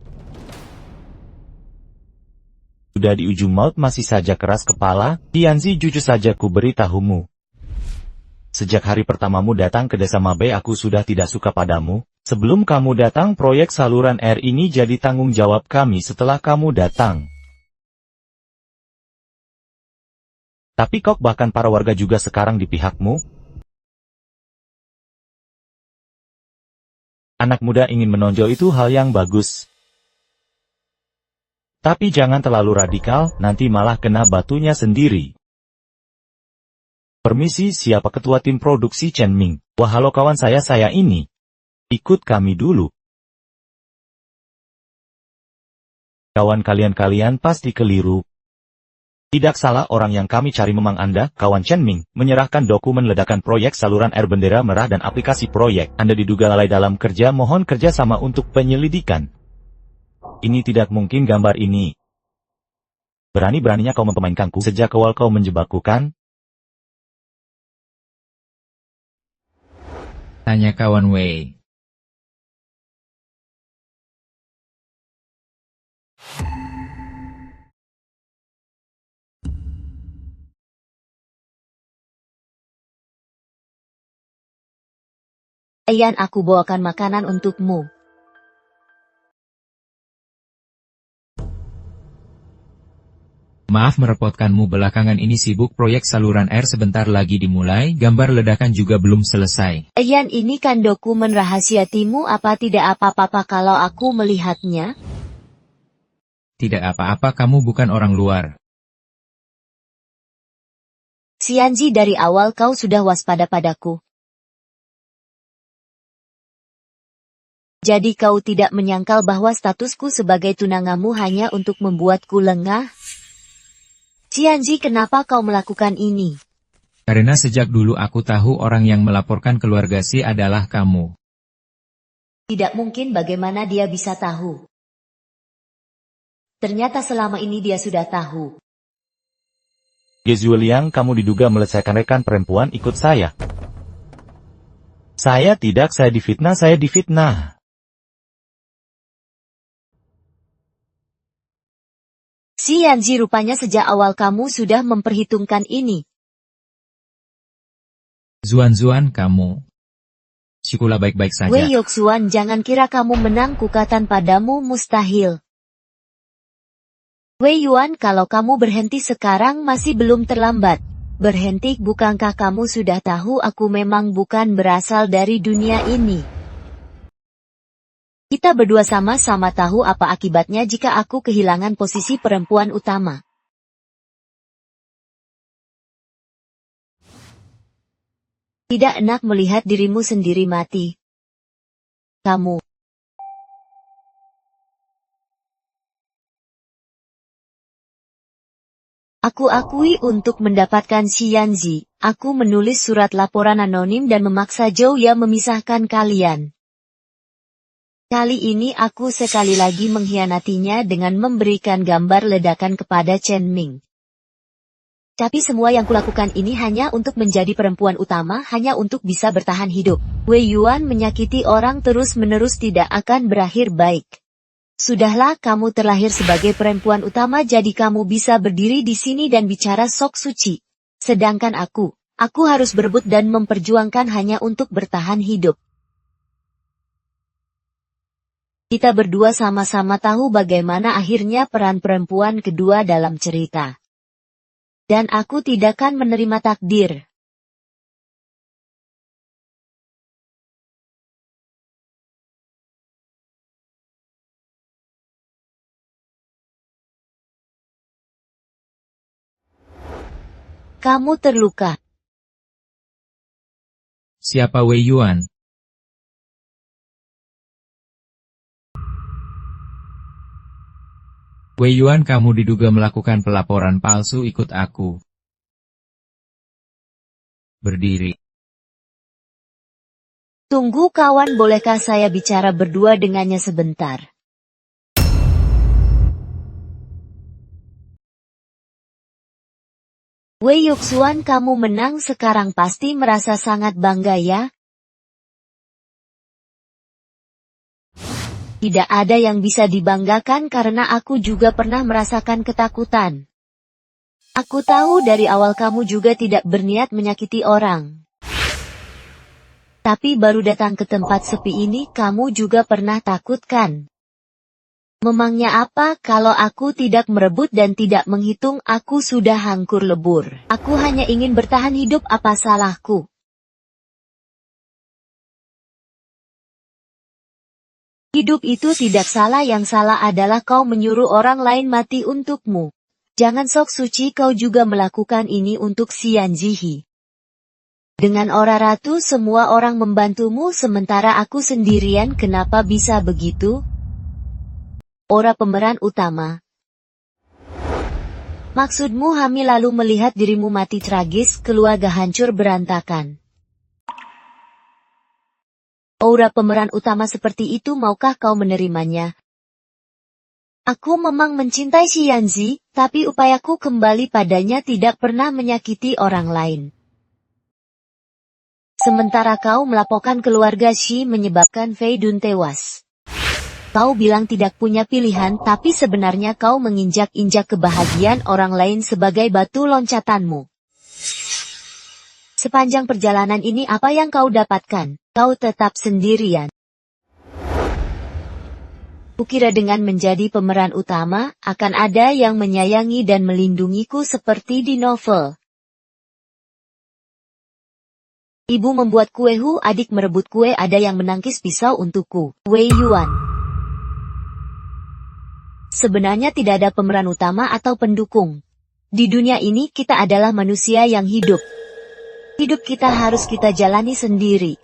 Sudah di ujung maut masih saja keras kepala, Tianzi jujur saja ku beritahumu. Sejak hari pertamamu datang ke desa Mabei aku sudah tidak suka padamu. Sebelum kamu datang proyek saluran air ini jadi tanggung jawab kami setelah kamu datang. Tapi kok bahkan para warga juga sekarang di pihakmu? Anak muda ingin menonjol itu hal yang bagus. Tapi jangan terlalu radikal, nanti malah kena batunya sendiri. Permisi, siapa ketua tim produksi Chen Ming? Wah, halo kawan saya ini. Ikut kami dulu. Kawan kalian pasti keliru. Tidak salah orang yang kami cari memang Anda, kawan Chen Ming, menyerahkan dokumen ledakan proyek saluran air bendera merah dan aplikasi proyek. Anda diduga lalai dalam kerja, mohon kerjasama untuk penyelidikan. Ini tidak mungkin gambar ini. Berani-beraninya kau mempermainkanku, sejak awal kau menjebakku kan? Tanya kawan Wei. Ian, aku bawakan makanan untukmu. Maaf merepotkanmu, belakangan ini sibuk proyek saluran air sebentar lagi dimulai, gambar ledakan juga belum selesai. Ian, ini kan dokumen rahasia timmu, apa tidak apa-apa kalau aku melihatnya? Tidak apa-apa, kamu bukan orang luar. Xianzi, dari awal kau sudah waspada padaku. Jadi kau tidak menyangkal bahwa statusku sebagai tunangamu hanya untuk membuatku lengah? Xianzi, kenapa kau melakukan ini? Karena sejak dulu aku tahu orang yang melaporkan keluarga Si adalah kamu. Tidak mungkin, bagaimana dia bisa tahu? Ternyata selama ini dia sudah tahu. Gezueliang, kamu diduga melecehkan rekan perempuan, ikut saya. Saya tidak, saya difitnah. Xianzi, rupanya sejak awal kamu sudah memperhitungkan ini. Zuan, kamu. Syukurlah baik-baik saja. Wei Yoxuan, jangan kira kamu menang, kukatakan padamu mustahil. Wei Yuan, kalau kamu berhenti sekarang masih belum terlambat. Berhenti, bukankah kamu sudah tahu aku memang bukan berasal dari dunia ini? Kita berdua sama-sama tahu apa akibatnya jika aku kehilangan posisi perempuan utama. Tidak enak melihat dirimu sendiri mati. Kamu. Aku akui untuk mendapatkan Xianzi, aku menulis surat laporan anonim dan memaksa Zhou Ya memisahkan kalian. Kali ini aku sekali lagi mengkhianatinya dengan memberikan gambar ledakan kepada Chen Ming. Tapi semua yang kulakukan ini hanya untuk menjadi perempuan utama, hanya untuk bisa bertahan hidup. Wei Yuan, menyakiti orang terus-menerus tidak akan berakhir baik. Sudahlah, kamu terlahir sebagai perempuan utama, jadi kamu bisa berdiri di sini dan bicara sok suci. Sedangkan aku harus berebut dan memperjuangkan hanya untuk bertahan hidup. Kita berdua sama-sama tahu bagaimana akhirnya peran perempuan kedua dalam cerita. Dan aku tidak akan menerima takdir. Kamu terluka. Siapa Wei Yuan? Wei Yuan, kamu diduga melakukan pelaporan palsu, ikut aku. Berdiri. Tunggu kawan, bolehkah saya bicara berdua dengannya sebentar? Wei Yuxuan, kamu menang sekarang pasti merasa sangat bangga ya? Tidak ada yang bisa dibanggakan karena aku juga pernah merasakan ketakutan. Aku tahu dari awal kamu juga tidak berniat menyakiti orang. Tapi baru datang ke tempat sepi ini kamu juga pernah takut kan? Memangnya apa kalau aku tidak merebut dan tidak menghitung aku sudah hancur lebur. Aku hanya ingin bertahan hidup, apa salahku? Hidup itu tidak salah, yang salah adalah kau menyuruh orang lain mati untukmu. Jangan sok suci, kau juga melakukan ini untuk Xian Zihi. Dengan Aura Ratu semua orang membantumu sementara aku sendirian, kenapa bisa begitu? Aura pemeran utama. Maksudmu hamil lalu melihat dirimu mati tragis, keluarga hancur berantakan. Aura pemeran utama seperti itu, maukah kau menerimanya? Aku memang mencintai Xianzi, tapi upayaku kembali padanya tidak pernah menyakiti orang lain. Sementara kau melaporkan keluarga Shi menyebabkan Fei Dun tewas. Kau bilang tidak punya pilihan, tapi sebenarnya kau menginjak-injak kebahagiaan orang lain sebagai batu loncatanmu. Sepanjang perjalanan ini apa yang kau dapatkan? Kau tetap sendirian. Kukira dengan menjadi pemeran utama, akan ada yang menyayangi dan melindungiku seperti di novel. Ibu membuat kuehu, adik merebut kue, ada yang menangkis pisau untukku. Wei Yuan. Sebenarnya tidak ada pemeran utama atau pendukung. Di dunia ini kita adalah manusia yang hidup. Hidup kita harus kita jalani sendiri.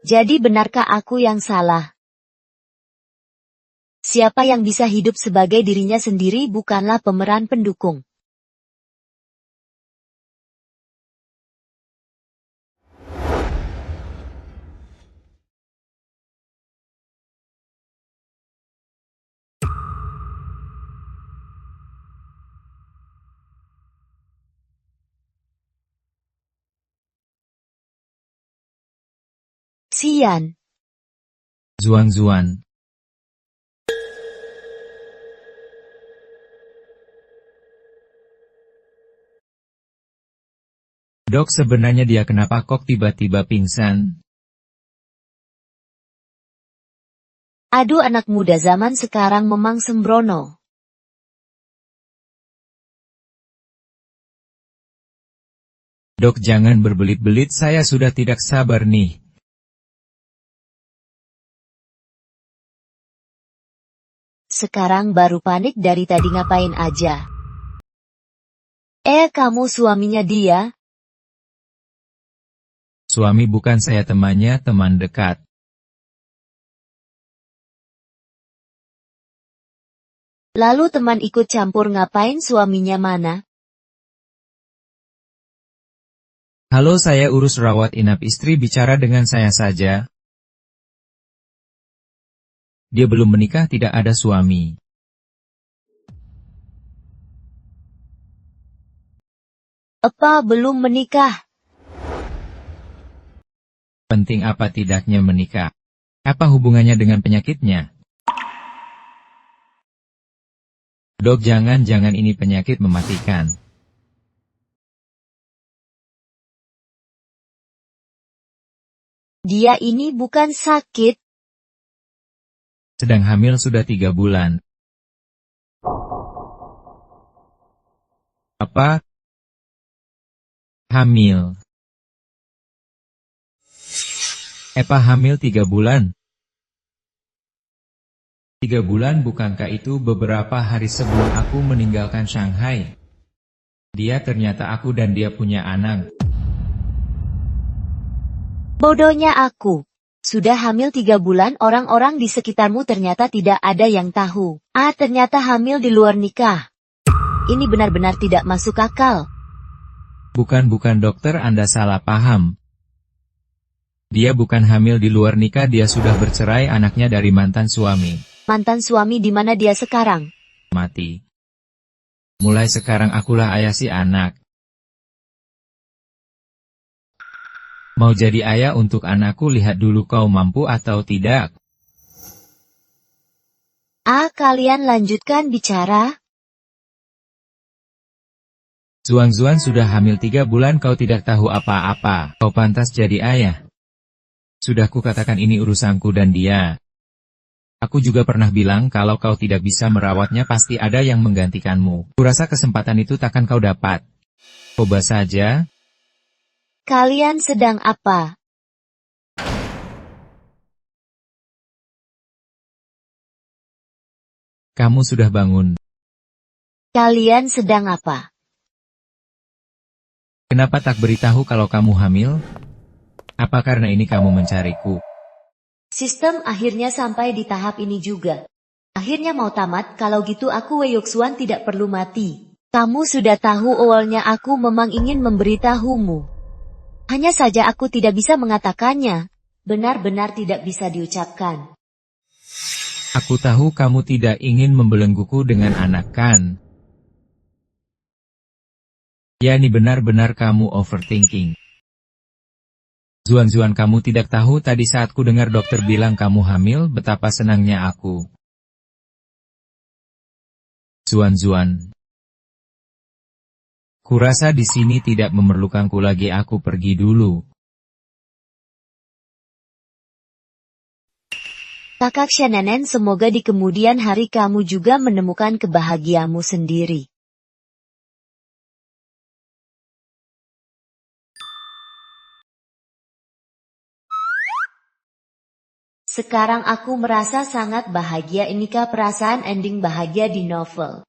Jadi benarkah aku yang salah? Siapa yang bisa hidup sebagai dirinya sendiri bukanlah pemeran pendukung. Xian. Zuan. Dok, sebenarnya dia kenapa kok tiba-tiba pingsan? Aduh, anak muda zaman sekarang memang sembrono. Dok, jangan berbelit-belit, saya sudah tidak sabar nih. Sekarang baru panik, dari tadi ngapain aja? Kamu suaminya dia? Suami bukan, saya temannya, teman dekat. Lalu teman ikut campur ngapain, suaminya mana? Halo, saya urus rawat inap istri, bicara dengan saya saja. Dia belum menikah, tidak ada suami. Apa belum menikah? Penting apa tidaknya menikah? Apa hubungannya dengan penyakitnya? Dok, jangan-jangan ini penyakit mematikan. Dia ini bukan sakit. Sedang hamil sudah 3 bulan. Apa? Hamil. Epa hamil 3 bulan? 3 bulan, bukankah itu beberapa hari sebelum aku meninggalkan Shanghai? Dia ternyata aku dan dia punya anak. Bodohnya aku. Sudah hamil 3 bulan, orang-orang di sekitarmu ternyata tidak ada yang tahu. Ternyata hamil di luar nikah. Ini benar-benar tidak masuk akal. Bukan dokter, Anda salah paham. Dia bukan hamil di luar nikah, dia sudah bercerai, anaknya dari mantan suami. Mantan suami di mana dia sekarang? Mati. Mulai sekarang akulah ayah si anak. Mau jadi ayah untuk anakku, lihat dulu kau mampu atau tidak. Kalian lanjutkan bicara. Zuan sudah hamil 3 bulan, kau tidak tahu apa-apa. Kau pantas jadi ayah. Sudah kukatakan ini urusanku dan dia. Aku juga pernah bilang kalau kau tidak bisa merawatnya pasti ada yang menggantikanmu. Kurasa kesempatan itu takkan kau dapat. Coba saja. Kalian sedang apa? Kamu sudah bangun. Kalian sedang apa? Kenapa tak beritahu kalau kamu hamil? Apa karena ini kamu mencariku? Sistem akhirnya sampai di tahap ini juga. Akhirnya mau tamat, kalau gitu aku Wei Yuxuan tidak perlu mati. Kamu sudah tahu awalnya aku memang ingin memberitahumu. Hanya saja aku tidak bisa mengatakannya. Benar-benar tidak bisa diucapkan. Aku tahu kamu tidak ingin membelengguku dengan anak kan? Ya, ini benar-benar kamu overthinking. Zuan, kamu tidak tahu tadi saat ku dengar dokter bilang kamu hamil, betapa senangnya aku. Zuan. Kurasa di sini tidak memerlukanku lagi, aku pergi dulu. Kakak Shannon, semoga di kemudian hari kamu juga menemukan kebahagiaanmu sendiri. Sekarang aku merasa sangat bahagia. Inikah perasaan ending bahagia di novel?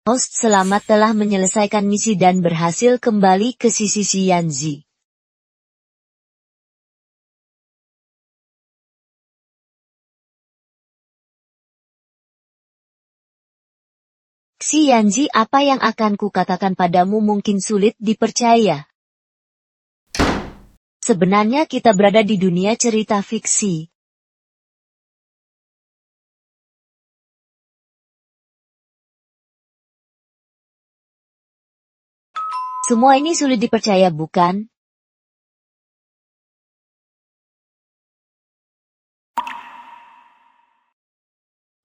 Host selamat telah menyelesaikan misi dan berhasil kembali ke sisi Yanzi. Yanzi, apa yang akan kukatakan padamu mungkin sulit dipercaya. Sebenarnya kita berada di dunia cerita fiksi. Semua ini sulit dipercaya, bukan?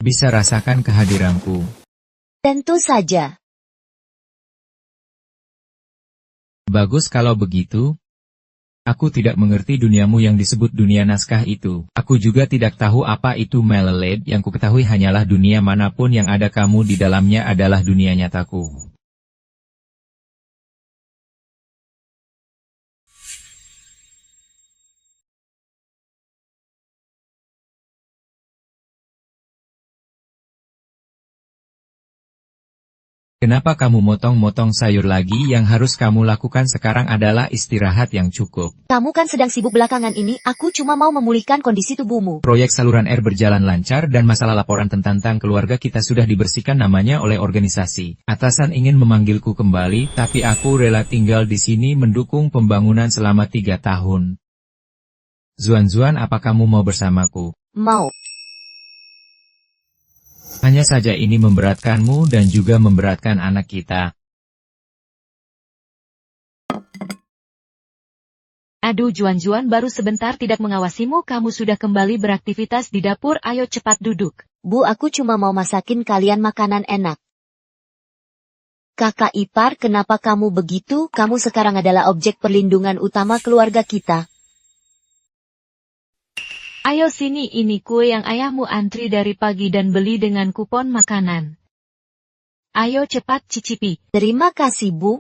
Bisa rasakan kehadiranku. Tentu saja. Bagus kalau begitu. Aku tidak mengerti duniamu yang disebut dunia naskah itu. Aku juga tidak tahu apa itu Melalade, yang kuketahui hanyalah dunia manapun yang ada kamu di dalamnya adalah dunia nyataku. Kenapa kamu motong-motong sayur lagi? Yang harus kamu lakukan sekarang adalah istirahat yang cukup. Kamu kan sedang sibuk belakangan ini, aku cuma mau memulihkan kondisi tubuhmu. Proyek saluran air berjalan lancar dan masalah laporan tentang keluarga kita sudah dibersihkan namanya oleh organisasi. Atasan ingin memanggilku kembali, tapi aku rela tinggal di sini mendukung pembangunan selama 3 tahun. Zuan, apa kamu mau bersamaku? Mau. Hanya saja ini memberatkanmu dan juga memberatkan anak kita. Aduh Juan baru sebentar tidak mengawasimu, kamu sudah kembali beraktivitas di dapur, ayo cepat duduk. Bu, aku cuma mau masakin kalian makanan enak. Kakak ipar, kenapa kamu begitu? Kamu sekarang adalah objek perlindungan utama keluarga kita. Ayo sini, ini kue yang ayahmu antri dari pagi dan beli dengan kupon makanan. Ayo cepat cicipi. Terima kasih, Bu.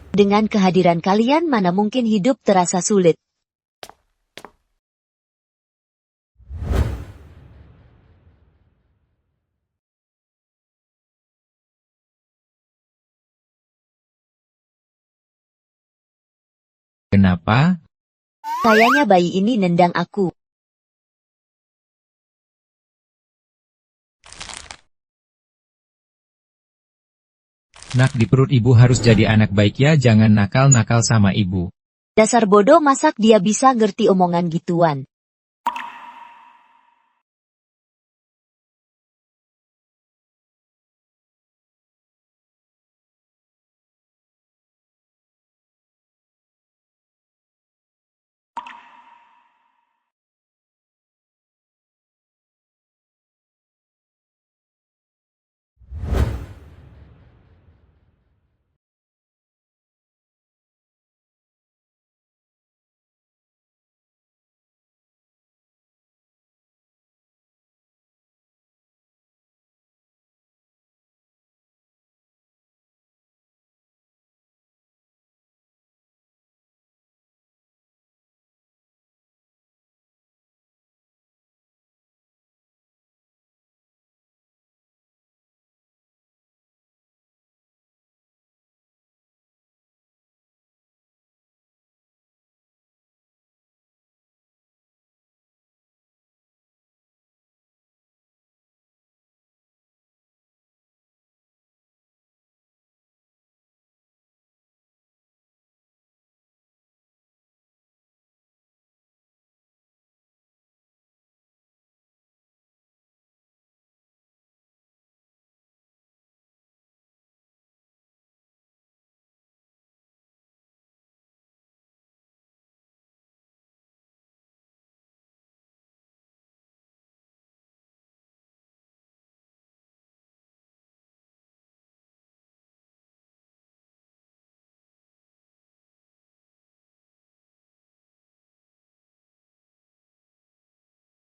Dengan kehadiran kalian mana mungkin hidup terasa sulit. Kenapa? Kayaknya bayi ini nendang aku. Nak, di perut ibu harus jadi anak baik ya, jangan nakal-nakal sama ibu. Dasar bodoh, masak dia bisa ngerti omongan gituan.